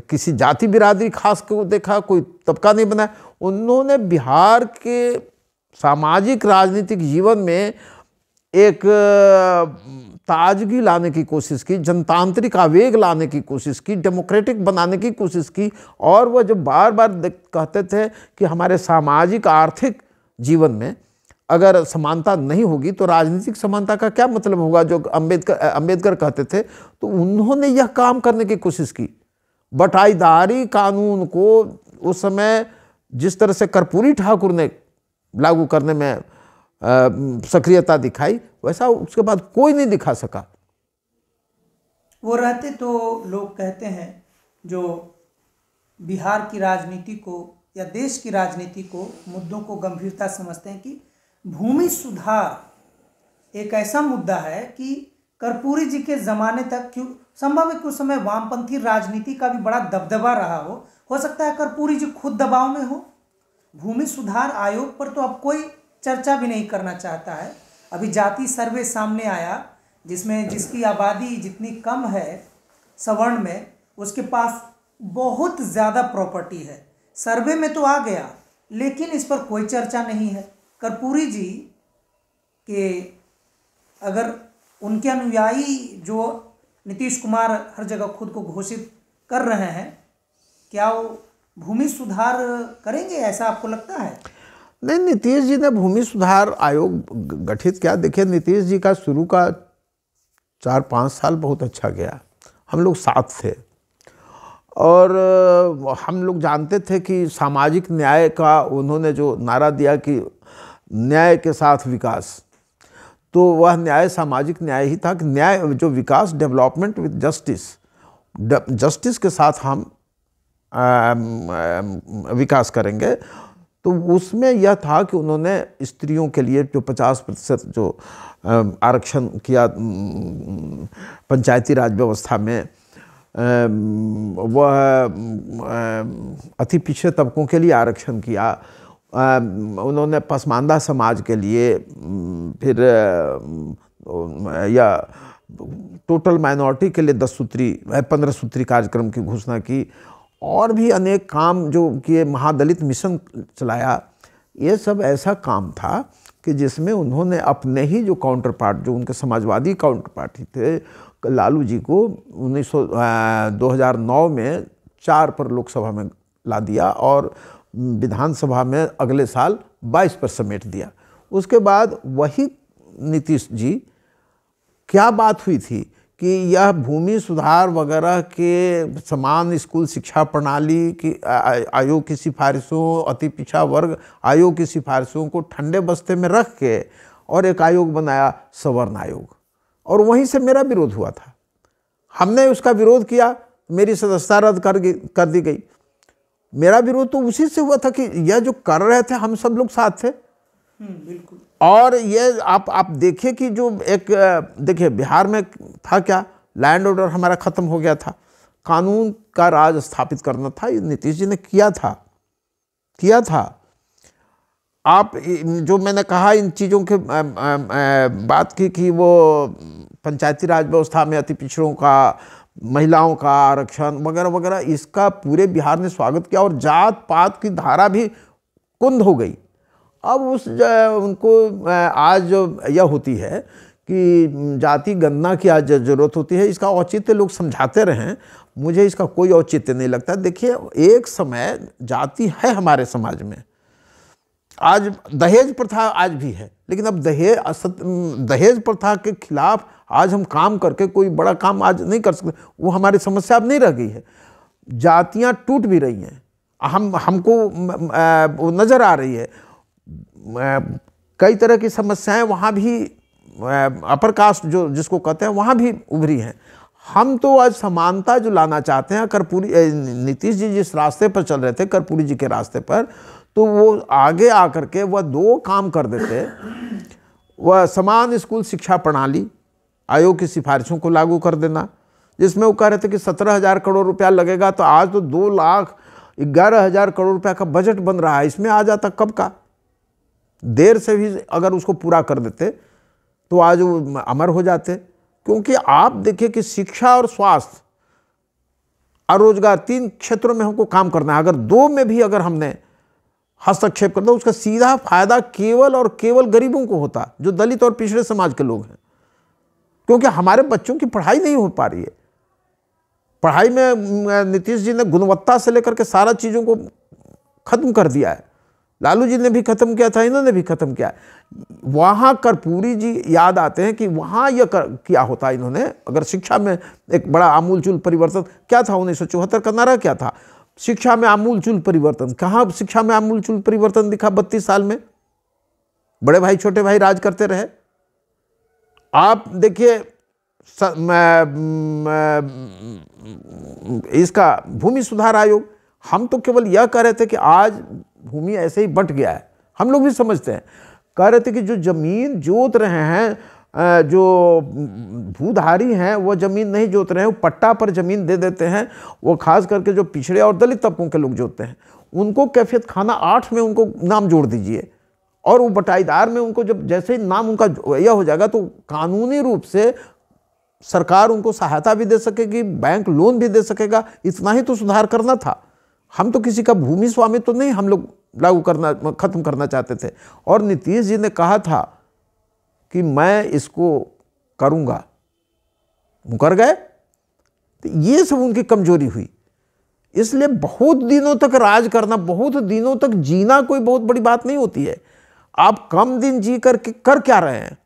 किसी जाति बिरादरी खास को देखा, कोई तबका नहीं बनाया। उन्होंने बिहार के सामाजिक राजनीतिक जीवन में एक ताजगी लाने की कोशिश की, जनतांत्रिक आवेग लाने की कोशिश की, डेमोक्रेटिक बनाने की कोशिश की। और वह जब बार बार कहते थे कि हमारे सामाजिक आर्थिक जीवन में अगर समानता नहीं होगी तो राजनीतिक समानता का क्या मतलब होगा, जो अंबेडकर कहते थे। तो उन्होंने यह काम करने की कोशिश की। बटाईदारी कानून को उस समय जिस तरह से कर्पूरी ठाकुर ने लागू करने में सक्रियता दिखाई, वैसा उसके बाद कोई नहीं दिखा सका। वो रहते तो लोग कहते हैं जो बिहार की राजनीति को या देश की राजनीति को, मुद्दों को गंभीरता समझते हैं कि भूमि सुधार एक ऐसा मुद्दा है कि कर्पूरी जी के ज़माने तक, क्यों संभव है कि उस समय वामपंथी राजनीति का भी बड़ा दबदबा रहा हो सकता है कर्पूरी जी खुद दबाव में हो। भूमि सुधार आयोग पर तो अब कोई चर्चा भी नहीं करना चाहता है। अभी जाति सर्वे सामने आया, जिसमें जिसकी आबादी जितनी कम है सवर्ण में, उसके पास बहुत ज़्यादा प्रॉपर्टी है। सर्वे में तो आ गया, लेकिन इस पर कोई चर्चा नहीं है। कर्पूरी जी के अगर उनके अनुयायी जो नीतीश कुमार हर जगह खुद को घोषित कर रहे हैं, क्या वो भूमि सुधार करेंगे, ऐसा आपको लगता है? नहीं, नीतीश जी ने भूमि सुधार आयोग गठित किया। देखिए, नीतीश जी का शुरू का 4-5 साल बहुत अच्छा गया, हम लोग साथ थे, और हम लोग जानते थे कि सामाजिक न्याय का उन्होंने जो नारा दिया कि न्याय के साथ विकास, तो वह न्याय सामाजिक न्याय ही था कि न्याय जो विकास, डेवलपमेंट विद जस्टिस, जस्टिस के साथ हम विकास करेंगे। तो उसमें यह था कि उन्होंने स्त्रियों के लिए जो 50% जो आरक्षण किया पंचायती राज व्यवस्था में, वह अति पिछड़े तबकों के लिए आरक्षण किया। उन्होंने पसमानदा समाज के लिए, फिर या टोटल माइनॉरिटी के लिए 10 सूत्री 15 सूत्री कार्यक्रम की घोषणा की, और भी अनेक काम जो किए, महादलित मिशन चलाया। ये सब ऐसा काम था कि जिसमें उन्होंने अपने ही जो काउंटर पार्ट, जो उनके समाजवादी काउंटर पार्टी थे, लालू जी को 2009 में 4 पर लोकसभा में ला दिया और विधानसभा में अगले साल 22 पर समेट दिया। उसके बाद वही नीतीश जी, क्या बात हुई थी कि यह भूमि सुधार वगैरह के समान स्कूल शिक्षा प्रणाली की आयोग की सिफारिशों, अति पिछड़ा वर्ग आयोग की सिफारिशों को ठंडे बस्ते में रख के और एक आयोग बनाया, सवर्ण आयोग, और वहीं से मेरा विरोध हुआ था। हमने उसका विरोध किया, मेरी सदस्यता रद्द कर दी गई। मेरा विरोध तो उसी से हुआ था कि यह जो कर रहे थे हम सब लोग साथ थे। बिल्कुल। और ये आप देखिए कि जो एक, देखिए बिहार में था क्या, लैंड ऑर्डर हमारा खत्म हो गया था, कानून का राज स्थापित करना था, ये नीतीश जी ने किया था। आप जो मैंने कहा इन चीज़ों के बात की कि वो पंचायती राज व्यवस्था में अति पिछड़ों का, महिलाओं का आरक्षण वगैरह वगैरह, इसका पूरे बिहार ने स्वागत किया और जात पात की धारा भी कुंद हो गई। अब उनको आज जो यह होती है कि जाति गणना की आज जरूरत होती है, इसका औचित्य लोग समझाते रहें, मुझे इसका कोई औचित्य नहीं लगता। देखिए एक समय जाति है हमारे समाज में, आज दहेज प्रथा आज भी है, लेकिन अब दहेज प्रथा के खिलाफ आज हम काम करके कोई बड़ा काम आज नहीं कर सकते, वो हमारी समस्या अब नहीं रह गई है। जातियां टूट भी रही हैं, हमको नज़र आ रही है, कई तरह की समस्याएं वहाँ भी अपर कास्ट जो जिसको कहते हैं वहाँ भी उभरी हैं। हम तो आज समानता जो लाना चाहते हैं, कर्पूरी नीतीश जी जिस रास्ते पर चल रहे थे, कर्पूरी जी के रास्ते पर, तो वो आगे आकर के वह दो काम कर देते। वह समान स्कूल शिक्षा प्रणाली आयोग की सिफारिशों को लागू कर देना, जिसमें वो कह रहे थे कि 17,000 करोड़ रुपया लगेगा, तो आज तो 2,11,000 करोड़ रुपया का बजट बन रहा है, इसमें आ जाता कब का। देर से भी अगर उसको पूरा कर देते तो आज वो अमर हो जाते। क्योंकि आप देखिए कि शिक्षा और स्वास्थ्य और रोजगार, 3 क्षेत्रों में हमको काम करना है। अगर 2 में भी अगर हमने हस्तक्षेप कर दिया, उसका सीधा फायदा केवल और केवल गरीबों को होता, जो दलित और पिछड़े समाज के लोग हैं। क्योंकि हमारे बच्चों की पढ़ाई नहीं हो पा रही है। पढ़ाई में नीतीश जी ने गुणवत्ता से लेकर के सारा चीज़ों को खत्म कर दिया है। लालू जी ने भी खत्म किया था, इन्होंने भी खत्म किया। वहाँ कर्पूरी जी याद आते हैं कि वहाँ यह किया होता इन्होंने, अगर शिक्षा में एक बड़ा आमूलचूल परिवर्तन क्या था, 1974 का नारा क्या था, शिक्षा में आमूलचूल परिवर्तन। कहाँ शिक्षा में आमूलचूल परिवर्तन दिखा 32 साल में? बड़े भाई छोटे भाई राज करते रहे। आप देखिए इसका भूमि सुधार आयोग, हम तो केवल यह कह रहे थे कि आज भूमि ऐसे ही बंट गया है, हम लोग भी समझते हैं, कह रहे थे कि जो जमीन जोत रहे हैं, जो भूधारी हैं वो जमीन नहीं जोत रहे हैं, वो पट्टा पर जमीन दे देते हैं। वो खास करके जो पिछड़े और दलित तबकों के लोग जोतते हैं, उनको कैफियत खाना 8 में उनको नाम जोड़ दीजिए, और वो बटाईदार में उनको जब जैसे ही नाम उनका यह हो जाएगा तो कानूनी रूप से सरकार उनको सहायता भी दे सकेगी, बैंक लोन भी दे सकेगा। इतना ही तो सुधार करना था। हम तो किसी का भूमि स्वामित्व तो नहीं हम लोग लागू करना, खत्म करना चाहते थे। और नीतीश जी ने कहा था कि मैं इसको करूंगा, मुकर गए। तो ये सब उनकी कमजोरी हुई। इसलिए बहुत दिनों तक राज करना, बहुत दिनों तक जीना कोई बहुत बड़ी बात नहीं होती है। आप कम दिन जी करके कर क्या रहे हैं?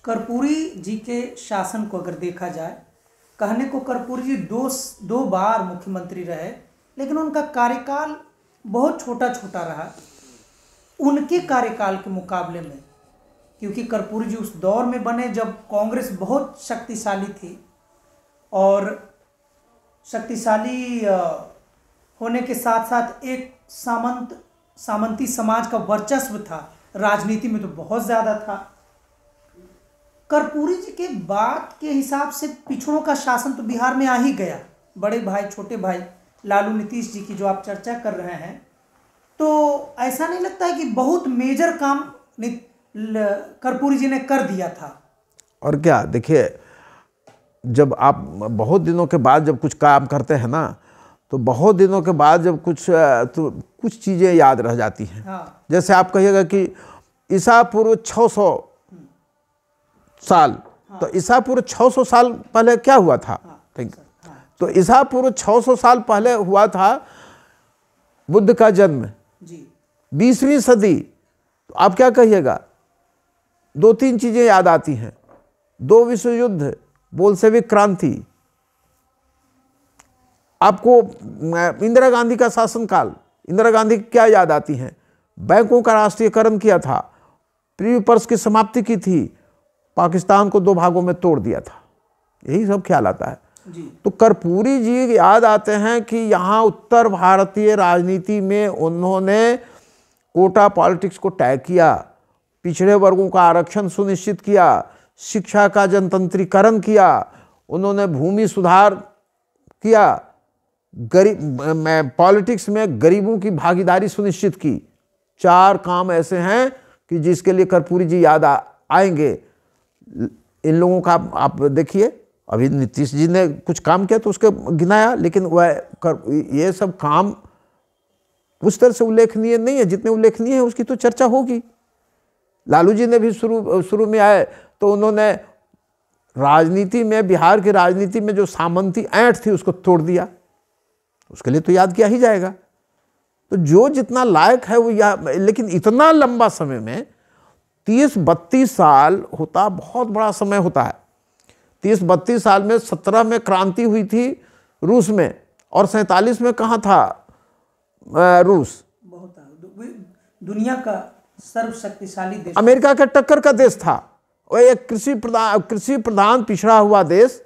कर्पूरी जी के शासन को अगर देखा जाए, कहने को कर्पूरी जी दो बार मुख्यमंत्री रहे, लेकिन उनका कार्यकाल बहुत छोटा छोटा रहा उनके कार्यकाल के मुकाबले में। क्योंकि कर्पूरी जी उस दौर में बने जब कांग्रेस बहुत शक्तिशाली थी, और शक्तिशाली होने के साथ साथ एक सामंती समाज का वर्चस्व था, राजनीति में तो बहुत ज़्यादा था। कर्पूरी जी के बाद के हिसाब से पिछड़ों का शासन तो बिहार में आ ही गया। बड़े भाई छोटे भाई लालू नीतीश जी की जो आप चर्चा कर रहे हैं, तो ऐसा नहीं लगता है कि बहुत मेजर काम कर्पूरी जी ने कर दिया था? और क्या, देखिए जब आप बहुत दिनों के बाद जब कुछ काम करते हैं ना, तो बहुत दिनों के बाद जब कुछ चीज़ें याद रह जाती हैं। हाँ। जैसे आप कहिएगा कि ईसा पूर्व 600 साल, तो ईसा पूर्व 600 साल पहले क्या हुआ था? तो ईसा पूर्व 600 साल पहले हुआ था बुद्ध का जन्म, 20वीं सदी। तो आप क्या कहिएगा? दो तीन चीजें याद आती हैं, 2 विश्व युद्ध, बोल्शेविक क्रांति, आपको इंदिरा गांधी का शासनकाल, इंदिरा गांधी क्या याद आती हैं? बैंकों का राष्ट्रीयकरण किया था, प्रीवी पर्स की समाप्ति की थी, पाकिस्तान को 2 भागों में तोड़ दिया था, यही सब ख्याल आता है जी। तो कर्पूरी जी याद आते हैं कि यहाँ उत्तर भारतीय राजनीति में उन्होंने कोटा पॉलिटिक्स को तय किया, पिछड़े वर्गों का आरक्षण सुनिश्चित किया, शिक्षा का जनतंत्रीकरण किया, उन्होंने भूमि सुधार किया, पॉलिटिक्स में गरीबों की भागीदारी सुनिश्चित की। 4 काम ऐसे हैं कि जिसके लिए कर्पूरी जी याद आएंगे। इन लोगों का आप देखिए, अभी नीतीश जी ने कुछ काम किया तो उसके गिनाया, लेकिन वह ये सब काम उस तरह से उल्लेखनीय नहीं है जितने उल्लेखनीय है उसकी तो चर्चा होगी। लालू जी ने भी शुरू में आए तो उन्होंने राजनीति में, बिहार की राजनीति में जो सामंती ऐंठ थी उसको तोड़ दिया, उसके लिए तो याद किया ही जाएगा। तो जो जितना लायक है वो लेकिन इतना लंबा समय में 30-32 साल होता बहुत बड़ा समय होता है। 30-32 साल में 17 में क्रांति हुई थी रूस में, और 47 में कहाँ था रूस? बहुत दुनिया का सर्वशक्तिशाली देश, अमेरिका के टक्कर का देश था। और एक कृषि प्रधान पिछड़ा हुआ देश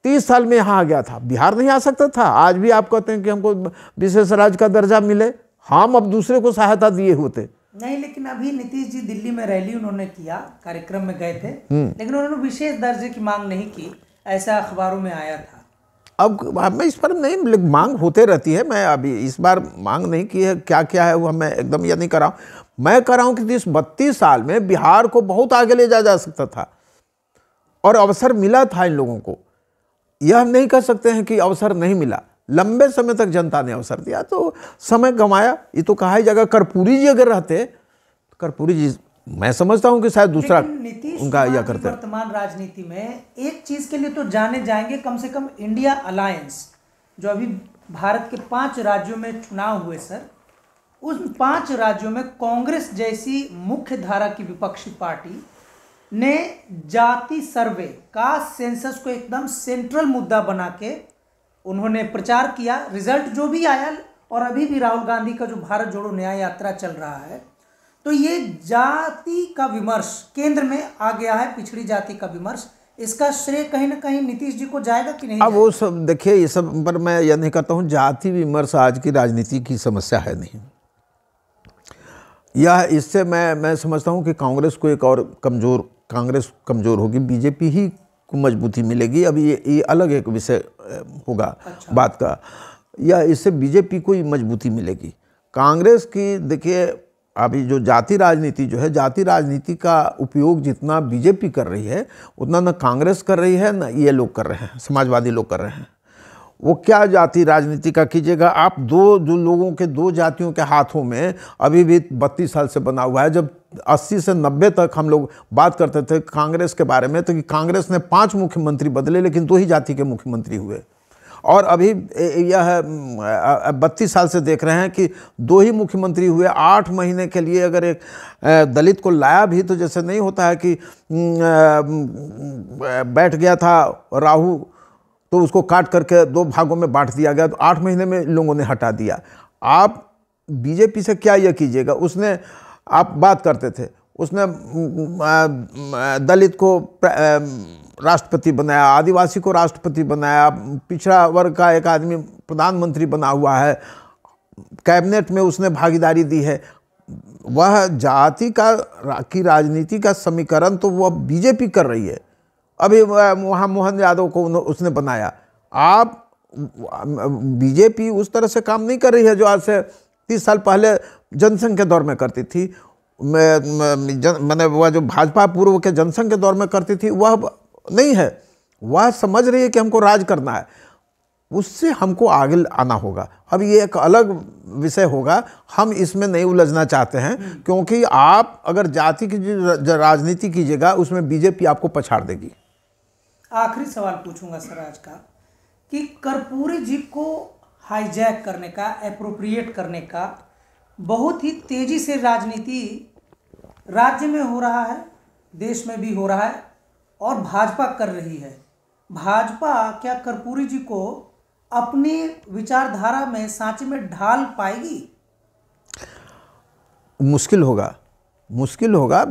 30 साल में यहाँ आ गया था। बिहार नहीं आ सकता था? आज भी आप कहते हैं कि हमको विशेष राज्य का दर्जा मिले, हम अब दूसरे को सहायता दिए होते नहीं। लेकिन अभी नीतीश जी दिल्ली में रैली उन्होंने किया, कार्यक्रम में गए थे, लेकिन उन्होंने विशेष दर्जे की मांग नहीं की, ऐसा अखबारों में आया था। अब मैं इस पर नहीं, मांग होते रहती है, मैं अभी इस बार मांग नहीं की है, क्या क्या है वो मैं एकदम ये नहीं कर रहा हूँ। मैं कह रहा हूँ कि 30-32 साल में बिहार को बहुत आगे ले जा सकता था और अवसर मिला था इन लोगों को। यह हम नहीं कह सकते हैं कि अवसर नहीं मिला, लंबे समय तक जनता ने अवसर दिया तो समय गंवाया, ये तो कहा ही जगह। कर्पूरी जी अगर रहते, कर्पूरी जी मैं समझता हूं कि शायद दूसरा उनका यह करते। वर्तमान राजनीति में एक चीज के लिए तो जाने जाएंगे, कम से कम इंडिया अलायंस, जो अभी भारत के 5 राज्यों में चुनाव हुए सर, उन 5 राज्यों में कांग्रेस जैसी मुख्य धारा की विपक्षी पार्टी ने जाति सर्वे का, सेंसस को एकदम सेंट्रल मुद्दा बना के उन्होंने प्रचार किया। रिजल्ट जो भी आया, और अभी भी राहुल गांधी का जो भारत जोड़ो न्याय यात्रा चल रहा है, तो ये जाति का विमर्श केंद्र में आ गया है, पिछड़ी जाति का विमर्श। इसका श्रेय कहीं ना कहीं नीतीश जी को जाएगा कि नहीं? अब वो सब देखिए, ये सब पर मैं यह नहीं करता हूँ। जाति विमर्श आज की राजनीति की समस्या है नहीं। यह इससे मैं समझता हूँ कि कांग्रेस को एक और कांग्रेस कमजोर होगी, बीजेपी ही को मजबूती मिलेगी। अभी ये अलग एक विषय होगा। अच्छा। बात का या इससे बीजेपी को ही मजबूती मिलेगी। कांग्रेस की देखिए, अभी जो जाति राजनीति जो है, जाति राजनीति का उपयोग जितना बीजेपी कर रही है उतना न कांग्रेस कर रही है, न ये लोग कर रहे हैं, समाजवादी लोग कर रहे हैं। वो क्या जाति राजनीति का कीजिएगा आप? जो लोगों के 2 जातियों के हाथों में अभी भी 32 साल से बना हुआ है। जब 80 से 90 तक हम लोग बात करते थे कांग्रेस के बारे में, तो कि कांग्रेस ने 5 मुख्यमंत्री बदले लेकिन 2 ही जाति के मुख्यमंत्री हुए। और अभी यह 32 साल से देख रहे हैं कि 2 ही मुख्यमंत्री हुए। 8 महीने के लिए अगर एक दलित को लाया भी तो जैसे नहीं होता है कि बैठ गया था राहु तो उसको काट करके 2 भागों में बांट दिया गया, तो 8 महीने में लोगों ने हटा दिया। आप बीजेपी से क्या यह कीजिएगा? उसने, आप बात करते थे, उसने दलित को राष्ट्रपति बनाया, आदिवासी को राष्ट्रपति बनाया, पिछड़ा वर्ग का एक आदमी प्रधानमंत्री बना हुआ है, कैबिनेट में उसने भागीदारी दी है। वह जाति की राजनीति का समीकरण तो वह बीजेपी कर रही है। अभी वहाँ मोहन यादव को उसने बनाया। आप बीजेपी उस तरह से काम नहीं कर रही है जो आज से 30 साल पहले जनसंघ के दौर में करती थी। मैंने वह जो भाजपा पूर्व के जनसंघ के दौर में करती थी वह नहीं है। वह समझ रही है कि हमको राज करना है, उससे हमको आगे आना होगा। अब ये एक अलग विषय होगा, हम इसमें नहीं उलझना चाहते हैं, क्योंकि आप अगर जाति की जो राजनीति कीजिएगा उसमें बीजेपी आपको पछाड़ देगी। आखिरी सवाल पूछूंगा सर आज का, कि कर्पूरी जी को हाईजैक करने का, एप्रोप्रिएट करने का बहुत ही तेजी से राजनीति राज्य में हो रहा है, देश में भी हो रहा है और भाजपा कर रही है। भाजपा क्या कर्पूरी जी को अपनी विचारधारा में सांचे में ढाल पाएगी? मुश्किल होगा।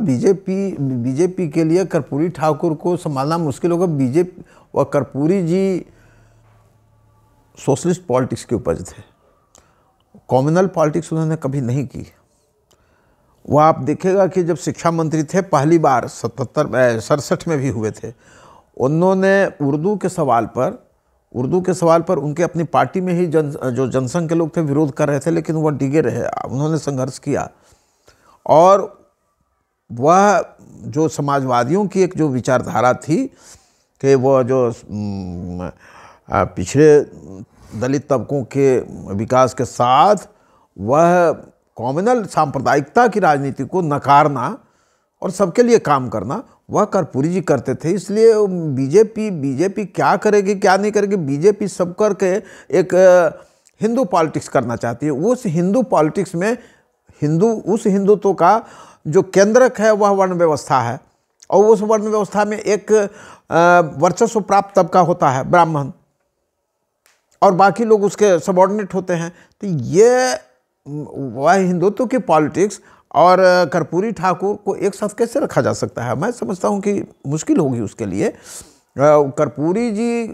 बीजेपी के लिए कर्पूरी ठाकुर को संभालना मुश्किल होगा। बीजेपी और कर्पूरी जी सोशलिस्ट पॉलिटिक्स के उपज थे, कम्युनल पॉलिटिक्स उन्होंने कभी नहीं की। वो आप देखेगा कि जब शिक्षा मंत्री थे पहली बार 67 में भी हुए थे, उन्होंने उर्दू के सवाल पर उनके अपनी पार्टी में ही जो जनसंघ के लोग थे विरोध कर रहे थे, लेकिन वह डिगे रहे, उन्होंने संघर्ष किया। और वह जो समाजवादियों की एक जो विचारधारा थी कि वह जो पिछड़े दलित तबकों के विकास के साथ वह कम्युनल सांप्रदायिकता की राजनीति को नकारना और सबके लिए काम करना, वह कर्पूरी जी करते थे। इसलिए बीजेपी क्या करेगी क्या नहीं करेगी, बीजेपी सब करके एक हिंदू पॉलिटिक्स करना चाहती है। उस हिंदू पॉलिटिक्स में उस हिंदुत्व का जो केंद्रक है वह वर्ण व्यवस्था है, और उस वर्ण व्यवस्था में एक वर्चस्व प्राप्त तबका होता है ब्राह्मण, और बाकी लोग उसके सबऑर्डिनेट होते हैं। तो ये वह हिंदुत्व की पॉलिटिक्स और कर्पूरी ठाकुर को एक साथ कैसे रखा जा सकता है? मैं समझता हूँ कि मुश्किल होगी उसके लिए। कर्पूरी जी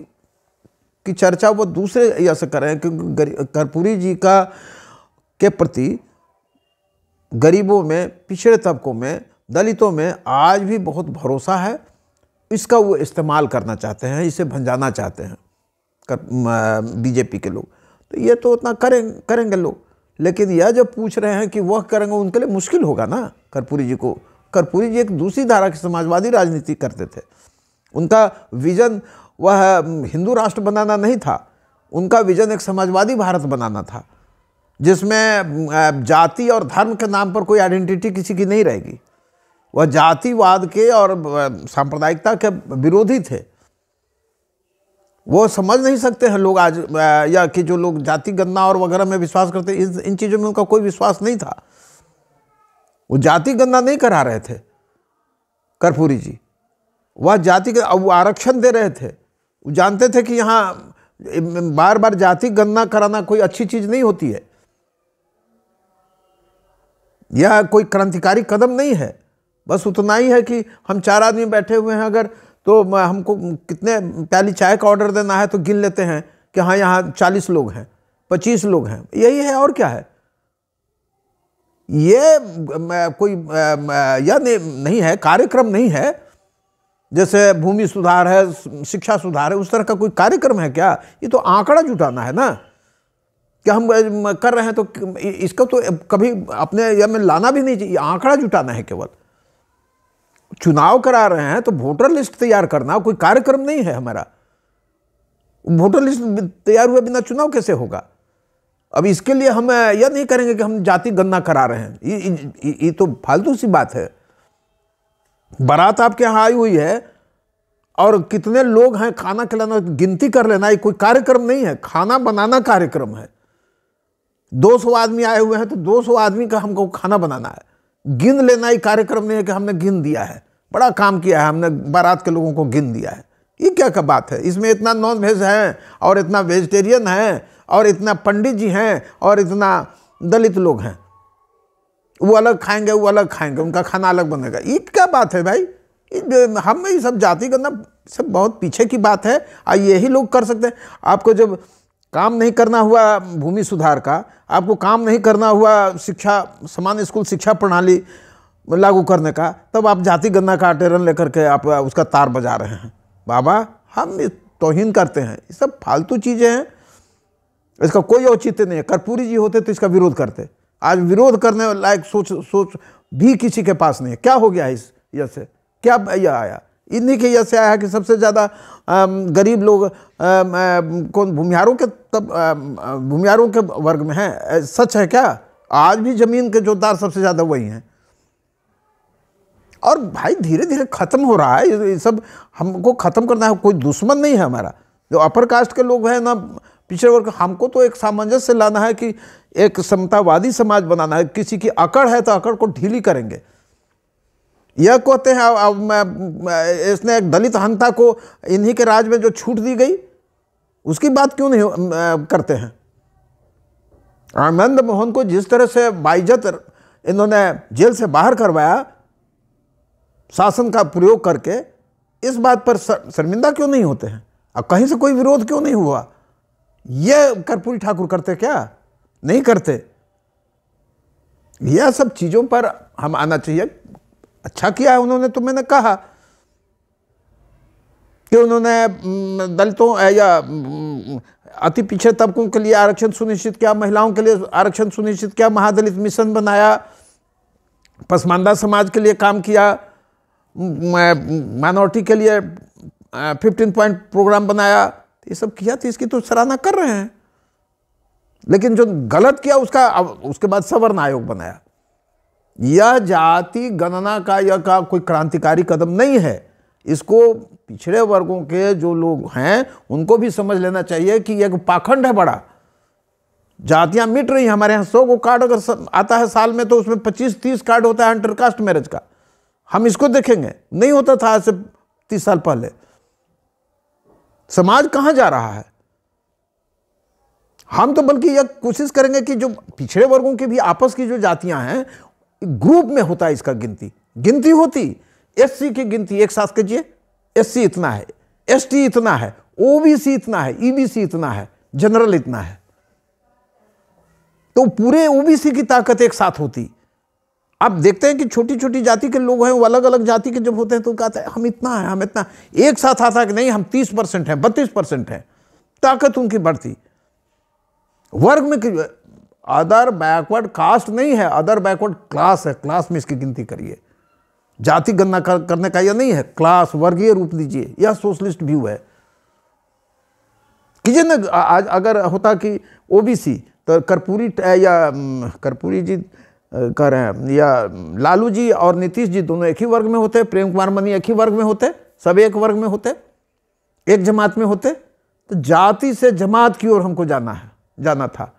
की चर्चा वो दूसरे ऐसे कर रहे हैं, क्योंकि कर्पूरी जी के प्रति गरीबों में, पिछड़े तबकों में, दलितों में आज भी बहुत भरोसा है। इसका वो इस्तेमाल करना चाहते हैं, इसे भंजाना चाहते हैं बीजेपी के लोग। तो ये तो उतना करेंगे लोग, लेकिन यह जब पूछ रहे हैं कि वह करेंगे, उनके लिए मुश्किल होगा ना कर्पूरी जी को। कर्पूरी जी एक दूसरी धारा की समाजवादी राजनीति करते थे। उनका विजन वह हिंदू राष्ट्र बनाना नहीं था, उनका विजन एक समाजवादी भारत बनाना था, जिसमें जाति और धर्म के नाम पर कोई आइडेंटिटी किसी की नहीं रहेगी। वह जातिवाद के और सांप्रदायिकता के विरोधी थे। वो समझ नहीं सकते हैं लोग आज, या कि जो लोग जाति गणना और वगैरह में विश्वास करते, इन चीज़ों में उनका कोई विश्वास नहीं था। वो जाति गणना नहीं करा रहे थे कर्पूरी जी, वह वो आरक्षण दे रहे थे। वो जानते थे कि यहाँ बार बार जाति गणना कराना कोई अच्छी चीज़ नहीं होती है, यह कोई क्रांतिकारी कदम नहीं है। बस उतना ही है कि हम 4 आदमी बैठे हुए हैं अगर, तो हमको कितने प्याली चाय का ऑर्डर देना है तो गिन लेते हैं कि हाँ यहाँ 40 लोग हैं, 25 लोग हैं, यही है और क्या है। ये कोई यह नहीं है, कार्यक्रम नहीं है। जैसे भूमि सुधार है, शिक्षा सुधार है, उस तरह का कोई कार्यक्रम है क्या? ये तो आंकड़ा जुटाना है ना, कि हम कर रहे हैं तो इसको तो कभी अपने यह में लाना भी नहीं चाहिए। आंकड़ा जुटाना है केवल। चुनाव करा रहे हैं तो वोटर लिस्ट तैयार करना कोई कार्यक्रम नहीं है हमारा। वोटर लिस्ट तैयार हुए बिना चुनाव कैसे होगा? अब इसके लिए हम यह नहीं करेंगे कि हम जाति गणना करा रहे हैं, ये तो फालतू सी बात है। बारात आपके यहाँ आई हुई है और कितने लोग हैं, खाना खिलाना, गिनती कर लेना, ये कोई कार्यक्रम नहीं है, खाना बनाना कार्यक्रम है। 200 आदमी आए हुए हैं तो 200 आदमी का हमको खाना बनाना है। गिन लेना ही कार्यक्रम नहीं है कि हमने गिन दिया है, बड़ा काम किया है, हमने बारात के लोगों को गिन दिया है। ये क्या का बात है? इसमें इतना नॉन वेज है और इतना वेजिटेरियन है और इतना पंडित जी हैं और इतना दलित लोग हैं, वो अलग खाएंगे, वो अलग खाएंगे, उनका खाना अलग बनेगा। ये क्या बात है भाई? हम ये सब जाति करना सब बहुत पीछे की बात है। यही लोग कर सकते हैं। आपको जब काम नहीं करना हुआ भूमि सुधार का, आपको काम नहीं करना हुआ शिक्षा, समान स्कूल शिक्षा प्रणाली लागू करने का, तब आप जाति गणना का आटेरन लेकर के आप उसका तार बजा रहे हैं। बाबा, हम तौहीन करते हैं, ये सब फालतू चीज़ें हैं, इसका कोई औचित्य नहीं है। कर्पूरी जी होते तो इसका विरोध करते। आज विरोध करने लायक सोच भी किसी के पास नहीं है। क्या हो गया इस यह से? क्या यह आया? इन्हीं के यह से आया कि सबसे ज़्यादा गरीब लोग कौन? भूमियारों के वर्ग में हैं। सच है क्या? आज भी ज़मीन के जोतदार सबसे ज़्यादा वही हैं। और भाई धीरे धीरे ख़त्म हो रहा है ये सब, हमको ख़त्म करना है। कोई दुश्मन नहीं है हमारा। जो अपर कास्ट के लोग हैं ना, पिछड़े वर्ग, हमको तो एक सामंजस्य लाना है कि एक समतावादी समाज बनाना है। किसी की अकड़ है तो अकड़ को ढीली करेंगे, यह कहते हैं अब इसने एक दलित हंता को इन्हीं के राज में जो छूट दी गई उसकी बात क्यों नहीं करते हैं। आनंद मोहन को जिस तरह से बाइज्जत इन्होंने जेल से बाहर करवाया शासन का प्रयोग करके, इस बात पर शर्मिंदा क्यों नहीं होते हैं? अब कहीं से कोई विरोध क्यों नहीं हुआ? यह कर्पूरी ठाकुर करते क्या? नहीं करते। यह सब चीजों पर हम आना चाहिए। अच्छा किया है उन्होंने, तो मैंने कहा कि उन्होंने दलितों या अति पिछड़े तबकों के लिए आरक्षण सुनिश्चित किया, महिलाओं के लिए आरक्षण सुनिश्चित किया, महादलित मिशन बनाया, पसमानदा समाज के लिए काम किया, माइनॉरिटी के लिए 15 पॉइंट प्रोग्राम बनाया। ये सब किया तो इसकी तो सराहना कर रहे हैं। लेकिन जो गलत किया उसके बाद सवर्ण आयोग बनाया। यह जाति गणना का कोई क्रांतिकारी कदम नहीं है। इसको पिछड़े वर्गों के जो लोग हैं उनको भी समझ लेना चाहिए कि यह पाखंड है बड़ा। जातियां मिट रही हैं। हमारे यहाँ 100 कार्ड अगर आता है साल में, तो उसमें 25-30 कार्ड होता है इंटरकास्ट मैरिज का। हम इसको देखेंगे, नहीं होता था आज से 30 साल पहले। समाज कहां जा रहा है? हम तो बल्कि यह कोशिश करेंगे कि जो पिछड़े वर्गों की भी आपस की जो जातियां हैं, ग्रुप में होता है इसका गिनती होती। एससी की गिनती एक साथ कीजिए, एससी इतना है, एसटी इतना है, ओबीसी इतना है, ईबीसी इतना है, जनरल इतना है, तो पूरे ओबीसी की ताकत एक साथ होती। आप देखते हैं कि छोटी छोटी जाति के लोग हैं, वो अलग अलग जाति के जब होते हैं तो कहते हैं हम इतना है, हम इतना। एक साथ आता है कि नहीं हम 30% हैं, 32% हैं, ताकत उनकी बढ़ती। वर्ग में अदर बैकवर्ड कास्ट नहीं है, अदर बैकवर्ड क्लास है। क्लास में इसकी गिनती करिए। जाति गणना करने का यह नहीं है, क्लास वर्गीय रूप दीजिए। यह सोशलिस्ट व्यू है। कीजिए ना, आज अगर होता कि ओबीसी तो कर्पूरी जी कह रहे हैं, या लालू जी और नीतीश जी दोनों एक ही वर्ग में होते, प्रेम कुमार मनी एक ही वर्ग में होते, सब एक वर्ग में होते, एक जमात में होते। तो जाति से जमात की ओर हमको जाना था।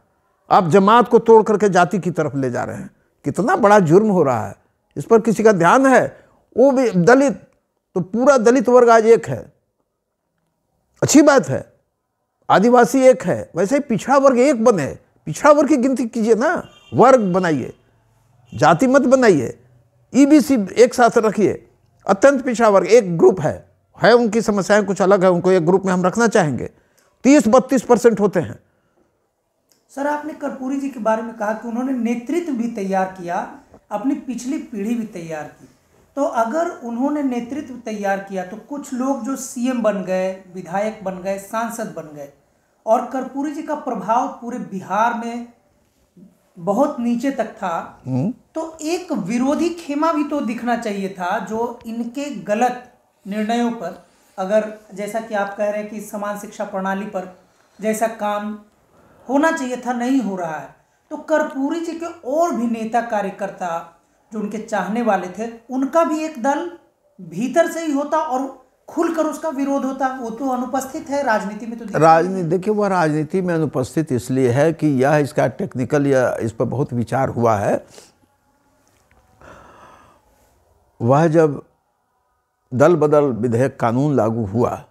आप जमात को तोड़ करके जाति की तरफ ले जा रहे हैं। कितना बड़ा जुर्म हो रहा है, इस पर किसी का ध्यान है? वो भी दलित, तो पूरा दलित वर्ग आज एक है, अच्छी बात है। आदिवासी एक है, वैसे ही पिछड़ा वर्ग एक बने। पिछड़ा वर्ग की गिनती कीजिए ना, वर्ग बनाइए, जाति मत बनाइए। ईबीसी एक साथ रखिए। अत्यंत पिछड़ा वर्ग एक ग्रुप है, उनकी समस्याएं कुछ अलग है, उनको एक ग्रुप में हम रखना चाहेंगे। 30-32% होते हैं। सर, आपने कर्पूरी जी के बारे में कहा कि उन्होंने नेतृत्व भी तैयार किया, अपनी पिछली पीढ़ी भी तैयार की। तो अगर उन्होंने नेतृत्व तैयार किया तो कुछ लोग जो सीएम बन गए, विधायक बन गए, सांसद बन गए, और कर्पूरी जी का प्रभाव पूरे बिहार में बहुत नीचे तक था, तो एक विरोधी खेमा भी तो दिखना चाहिए था जो इनके गलत निर्णयों पर, अगर जैसा कि आप कह रहे हैं कि समान शिक्षा प्रणाली पर जैसा काम होना चाहिए था नहीं हो रहा है, तो कर्पूरी जी के और भी नेता कार्यकर्ता जो उनके चाहने वाले थे, उनका भी एक दल भीतर से ही होता और खुलकर उसका विरोध होता। वो तो अनुपस्थित है राजनीति में। तो राजनीति देखिए, वह राजनीति में अनुपस्थित इसलिए है कि यह इसका टेक्निकल या इस पर बहुत विचार हुआ है। वह जब दल बदल विधेयक कानून लागू हुआ,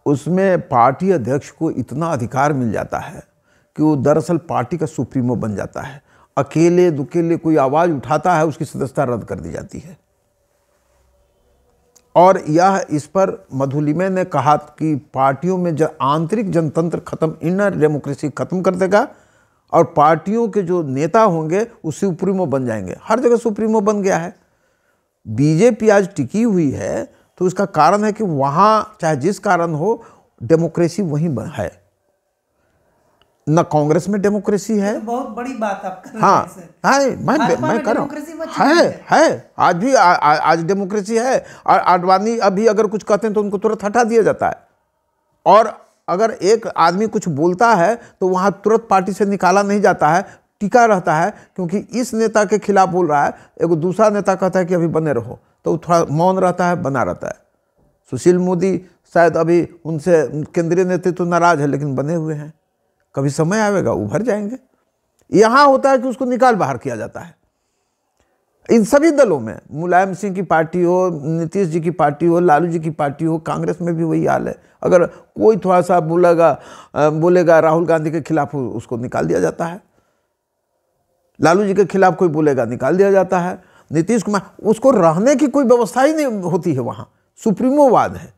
उसमें पार्टी अध्यक्ष को इतना अधिकार मिल जाता है कि वो दरअसल पार्टी का सुप्रीमो बन जाता है। अकेले दुकेले कोई आवाज उठाता है, उसकी सदस्यता रद्द कर दी जाती है। और यह इस पर मधुलिमे ने कहा कि पार्टियों में आंतरिक जनतंत्र खत्म, इनर डेमोक्रेसी खत्म कर देगा, और पार्टियों के जो नेता होंगे वो सुप्रीमो बन जाएंगे। हर जगह सुप्रीमो बन गया है। बीजेपी आज टिकी हुई है तो उसका कारण है कि वहां चाहे जिस कारण हो, डेमोक्रेसी वहीं है। न कांग्रेस में डेमोक्रेसी है। तो बहुत बड़ी बात आप कर रहे हैं। हाँ, मैं कर रहा हूँ, है आज भी आज डेमोक्रेसी है। और आडवाणी अभी अगर कुछ कहते हैं तो उनको तुरंत हटा दिया जाता है। और अगर एक आदमी कुछ बोलता है तो वहां तुरंत पार्टी से निकाला नहीं जाता है, टिका रहता है, क्योंकि इस नेता के खिलाफ बोल रहा है, एक दूसरा नेता कहता है कि अभी बने रहो, तो थोड़ा मौन रहता है, बना रहता है। सुशील मोदी शायद अभी उनसे केंद्रीय नेतृत्व नाराज है, लेकिन बने हुए हैं। कभी समय आएगा उभर जाएंगे। यहां होता है कि उसको निकाल बाहर किया जाता है। इन सभी दलों में, मुलायम सिंह की पार्टी हो, नीतीश जी की पार्टी हो, लालू जी की पार्टी हो, कांग्रेस में भी वही हाल है। अगर कोई थोड़ा सा बोलेगा राहुल गांधी के खिलाफ, उसको निकाल दिया जाता है। लालू जी के खिलाफ कोई बोलेगा, निकाल दिया जाता है। नीतीश कुमार, उसको रहने की कोई व्यवस्था ही नहीं होती है। वहाँ सुप्रीमोवाद है,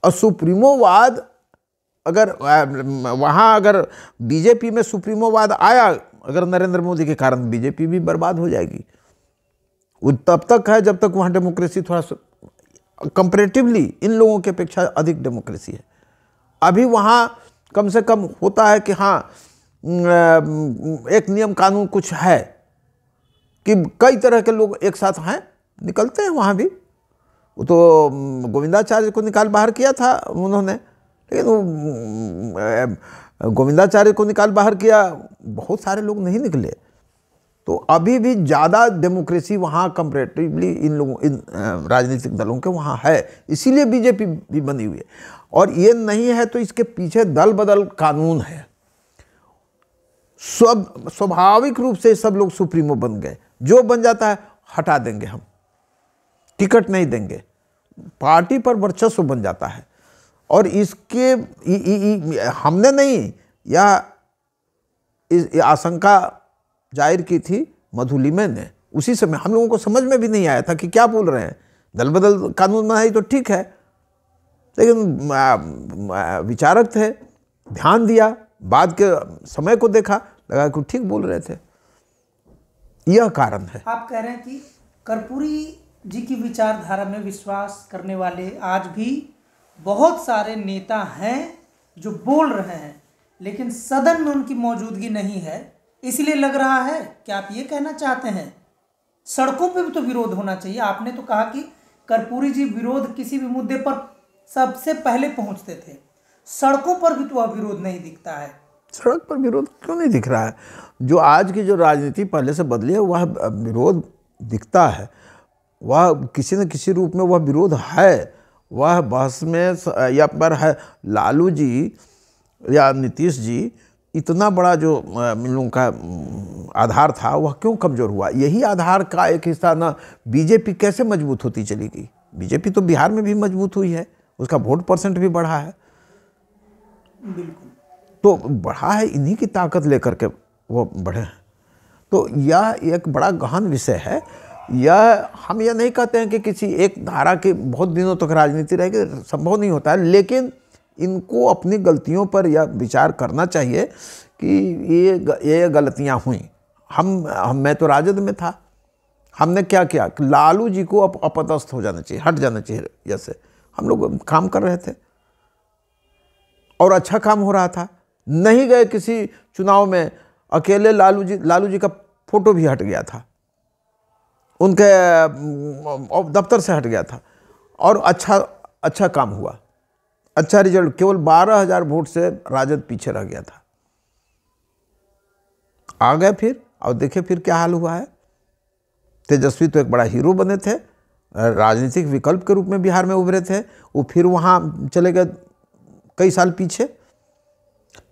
और सुप्रीमोवाद अगर वहाँ अगर बीजेपी में सुप्रीमोवाद आया, अगर नरेंद्र मोदी के कारण, बीजेपी भी बर्बाद हो जाएगी। वो तब तक है जब तक वहाँ डेमोक्रेसी थोड़ा सा कंपैरेटिवली इन लोगों की अपेक्षा अधिक डेमोक्रेसी है। अभी वहाँ कम से कम होता है कि हाँ, एक नियम कानून कुछ है कि कई तरह के लोग एक साथ हैं, निकलते हैं वहाँ भी। वो तो गोविंदाचार्य को निकाल बाहर किया था उन्होंने, लेकिन गोविंदाचार्य को निकाल बाहर किया, बहुत सारे लोग नहीं निकले। तो अभी भी ज़्यादा डेमोक्रेसी वहाँ कंपैरेटिवली इन राजनीतिक दलों के वहाँ है, इसीलिए बीजेपी भी बनी हुई है। और ये नहीं है तो इसके पीछे दल बदल कानून है। स्वाभाविक रूप से सब लोग सुप्रीमो बन गए, जो बन जाता है हटा देंगे, हम टिकट नहीं देंगे, पार्टी पर वर्चस्व बन जाता है। और इसके हमने नहीं, यह आशंका जाहिर की थी मधुलिमा ने। उसी समय हम लोगों को समझ में भी नहीं आया था कि क्या बोल रहे हैं। दल बदल कानून बनाई तो ठीक है, लेकिन विचारक थे, ध्यान दिया, बाद के समय को देखा, लगा कि ठीक बोल रहे थे। यह कारण है। आप कह रहे हैं कि कर्पूरी जी की विचारधारा में विश्वास करने वाले आज भी बहुत सारे नेता हैं जो बोल रहे हैं, लेकिन सदन में उनकी मौजूदगी नहीं है, इसलिए लग रहा है कि आप ये कहना चाहते हैं सड़कों पे भी तो विरोध होना चाहिए। आपने तो कहा कि कर्पूरी जी विरोध किसी भी मुद्दे पर सबसे पहले पहुंचते थे, सड़कों पर भी तो वह विरोध नहीं दिखता है। सड़क पर विरोध क्यों नहीं दिख रहा है? जो आज की जो राजनीति पहले से बदली है, वह विरोध दिखता है, वह किसी न किसी रूप में वह विरोध है, वह बहस में या पर है। लालू जी या नीतीश जी, इतना बड़ा जो इन लोगों का आधार था, वह क्यों कमज़ोर हुआ? यही आधार का एक हिस्सा ना बीजेपी कैसे मजबूत होती चली गई। बीजेपी तो बिहार में भी मजबूत हुई है, उसका वोट परसेंट भी बढ़ा है। बिल्कुल, तो बढ़ा है, इन्हीं की ताकत लेकर के वो बढ़े हैं। तो यह एक बड़ा गहन विषय है। यह हम यह नहीं कहते हैं कि किसी एक धारा के बहुत दिनों तक राजनीति रहेगी, संभव नहीं होता है, लेकिन इनको अपनी गलतियों पर यह विचार करना चाहिए कि ये गलतियां हुई। मैं तो राजद में था, हमने क्या किया कि लालू जी को अपदस्थ हो जाना चाहिए, हट जाना चाहिए। जैसे हम लोग काम कर रहे थे और अच्छा काम हो रहा था, नहीं गए किसी चुनाव में, अकेले लालू जी का फोटो भी हट गया था, उनके दफ्तर से हट गया था, और अच्छा काम हुआ, अच्छा रिजल्ट। केवल 12,000 वोट से राजद पीछे रह गया था। आ गए फिर, और देखिए फिर क्या हाल हुआ है। तेजस्वी तो एक बड़ा हीरो बने थे, राजनीतिक विकल्प के रूप में बिहार में उभरे थे, वो फिर वहाँ चले गए कई साल पीछे।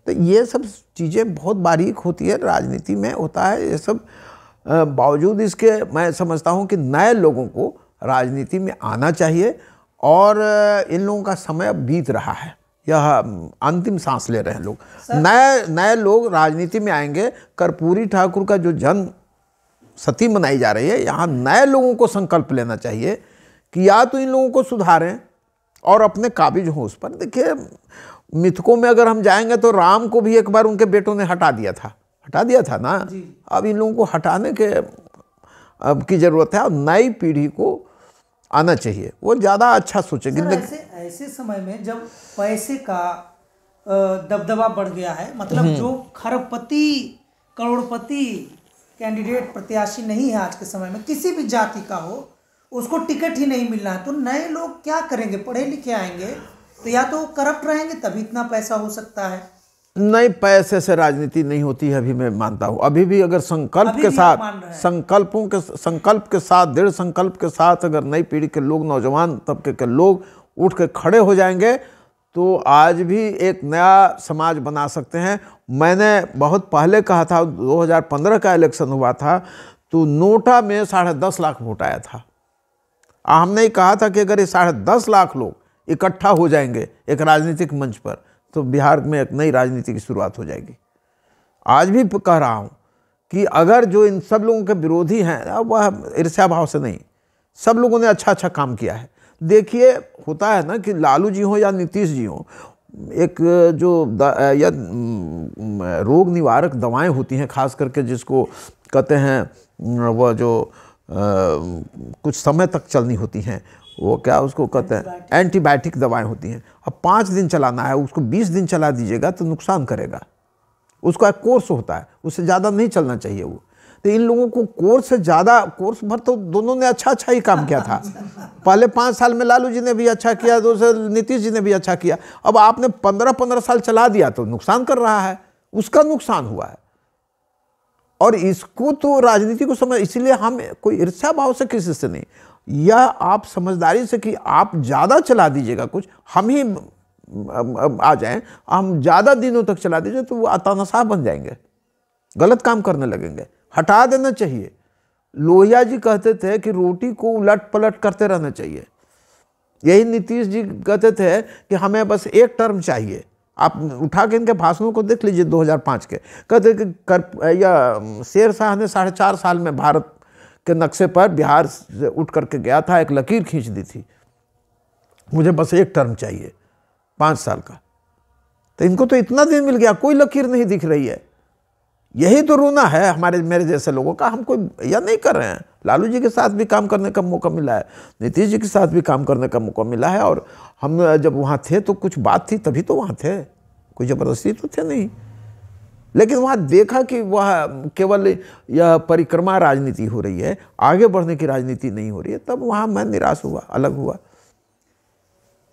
तो ये सब चीज़ें बहुत बारीक होती है, राजनीति में होता है ये सब। बावजूद इसके मैं समझता हूँ कि नए लोगों को राजनीति में आना चाहिए, और इन लोगों का समय अब बीत रहा है, यह अंतिम सांस ले रहे हैं लोग। नए लोग राजनीति में आएंगे। कर्पूरी ठाकुर का जो जन्म शती मनाई जा रही है, यहाँ नए लोगों को संकल्प लेना चाहिए कि या तो इन लोगों को सुधारें और अपने काबिज हों उस पर। देखिए, मिथकों में अगर हम जाएंगे तो राम को भी एक बार उनके बेटों ने हटा दिया था ना। अब इन लोगों को हटाने की जरूरत है, और नई पीढ़ी को आना चाहिए, वो ज़्यादा अच्छा सोचेगी। ऐसे समय में जब पैसे का दबदबा बढ़ गया है, मतलब जो खरबपति करोड़पति कैंडिडेट प्रत्याशी नहीं है आज के समय में, किसी भी जाति का हो, उसको टिकट ही नहीं मिलना है, तो नए लोग क्या करेंगे? पढ़े लिखे आएंगे तो या तो करप्ट रहेंगे, तभी इतना पैसा हो सकता है। नहीं, पैसे से राजनीति नहीं होती है, अभी मैं मानता हूँ। अभी भी अगर संकल्प के साथ, संकल्प के साथ, दृढ़ संकल्प के साथ अगर नई पीढ़ी के लोग, नौजवान तबके के लोग उठ के खड़े हो जाएंगे, तो आज भी एक नया समाज बना सकते हैं। मैंने बहुत पहले कहा था, 2015 का इलेक्शन हुआ था, तो नोटा में 10.5 लाख वोट आया था। हमने ही कहा था कि अगर ये 10.5 लाख लोग इकट्ठा हो जाएंगे एक राजनीतिक मंच पर तो बिहार में एक नई राजनीति की शुरुआत हो जाएगी। आज भी कह रहा हूँ कि अगर जो इन सब लोगों के विरोधी हैं, वह ईर्ष्या भाव से नहीं, सब लोगों ने अच्छा अच्छा काम किया है। देखिए होता है ना कि लालू जी हो या नीतीश जी हो, एक जो या रोग निवारक दवाएं होती हैं, खास करके जिसको कहते हैं वह जो कुछ समय तक चलनी होती हैं, वो क्या उसको कहते हैं, एंटीबायोटिक दवाएं होती हैं। अब 5 दिन चलाना है, उसको 20 दिन चला दीजिएगा तो नुकसान करेगा। उसका एक कोर्स होता है, उससे ज़्यादा नहीं चलना चाहिए वो। तो इन लोगों को कोर्स से ज़्यादा, कोर्स भर तो दोनों ने अच्छा ही काम किया था। पहले 5 साल में लालू जी ने भी अच्छा किया, दूसरे नीतीश जी ने भी अच्छा किया। अब आपने 15 साल चला दिया तो नुकसान कर रहा है, उसका नुकसान हुआ है। और इसको तो राजनीति को समझ, इसलिए हम कोई ईर्ष्या भाव से किसी से नहीं, या आप समझदारी से कि आप ज़्यादा चला दीजिएगा कुछ, हम ही आ जाएं, हम ज़्यादा दिनों तक चला दीजिए तो वो तानाशाह बन जाएंगे, गलत काम करने लगेंगे। हटा देना चाहिए। लोहिया जी कहते थे कि रोटी को उलट पलट करते रहना चाहिए। यही नीतीश जी कहते थे कि हमें बस एक टर्म चाहिए। आप उठा के इनके भाषणों को देख लीजिए 2005 के, कहते कि शेर शाह ने 4.5 साल में भारत के नक्शे पर बिहार से उठ करके गया था, एक लकीर खींच दी थी, मुझे बस एक टर्म चाहिए 5 साल का। तो इनको तो इतना दिन मिल गया, कोई लकीर नहीं दिख रही है। यही तो रोना है हमारे मेरे जैसे लोगों का। हम कोई यह नहीं कर रहे हैं। लालू जी के साथ भी काम करने का मौका मिला है, नीतीश जी के साथ भी काम करने का मौका मिला है, और हम जब वहाँ थे तो कुछ बात थी तभी तो वहाँ थे, कोई ज़बरदस्ती तो थे नहीं। लेकिन वहाँ देखा कि वह केवल यह परिक्रमा राजनीति हो रही है, आगे बढ़ने की राजनीति नहीं हो रही है, तब वहाँ मैं निराश हुआ, अलग हुआ।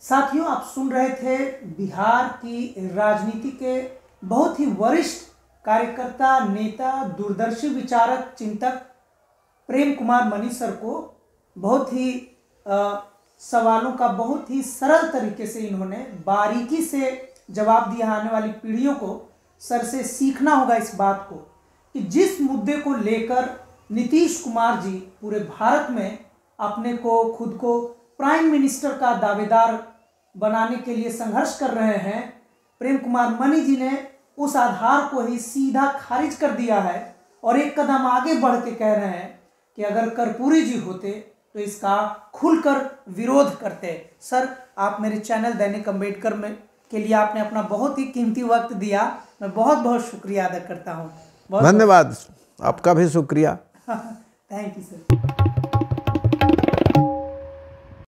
साथियों, आप सुन रहे थे बिहार की राजनीति के बहुत ही वरिष्ठ कार्यकर्ता, नेता, दूरदर्शी विचारक, चिंतक प्रेम कुमार मनी सर को। बहुत ही सवालों का बहुत ही सरल तरीके से इन्होंने बारीकी से जवाब दिया। आने वाली पीढ़ियों को सर से सीखना होगा इस बात को कि जिस मुद्दे को लेकर नीतीश कुमार जी पूरे भारत में अपने को, खुद को प्राइम मिनिस्टर का दावेदार बनाने के लिए संघर्ष कर रहे हैं, प्रेम कुमार मनी जी ने उस आधार को ही सीधा खारिज कर दिया है और एक कदम आगे बढ़ के कह रहे हैं कि अगर कर्पूरी जी होते तो इसका खुलकर विरोध करते। सर, आप मेरे चैनल दैनिक अम्बेडकर में के लिए आपने अपना बहुत ही कीमती वक्त दिया, मैं बहुत बहुत शुक्रिया अदा करता हूँ। धन्यवाद, आपका भी शुक्रिया। Thank you sir.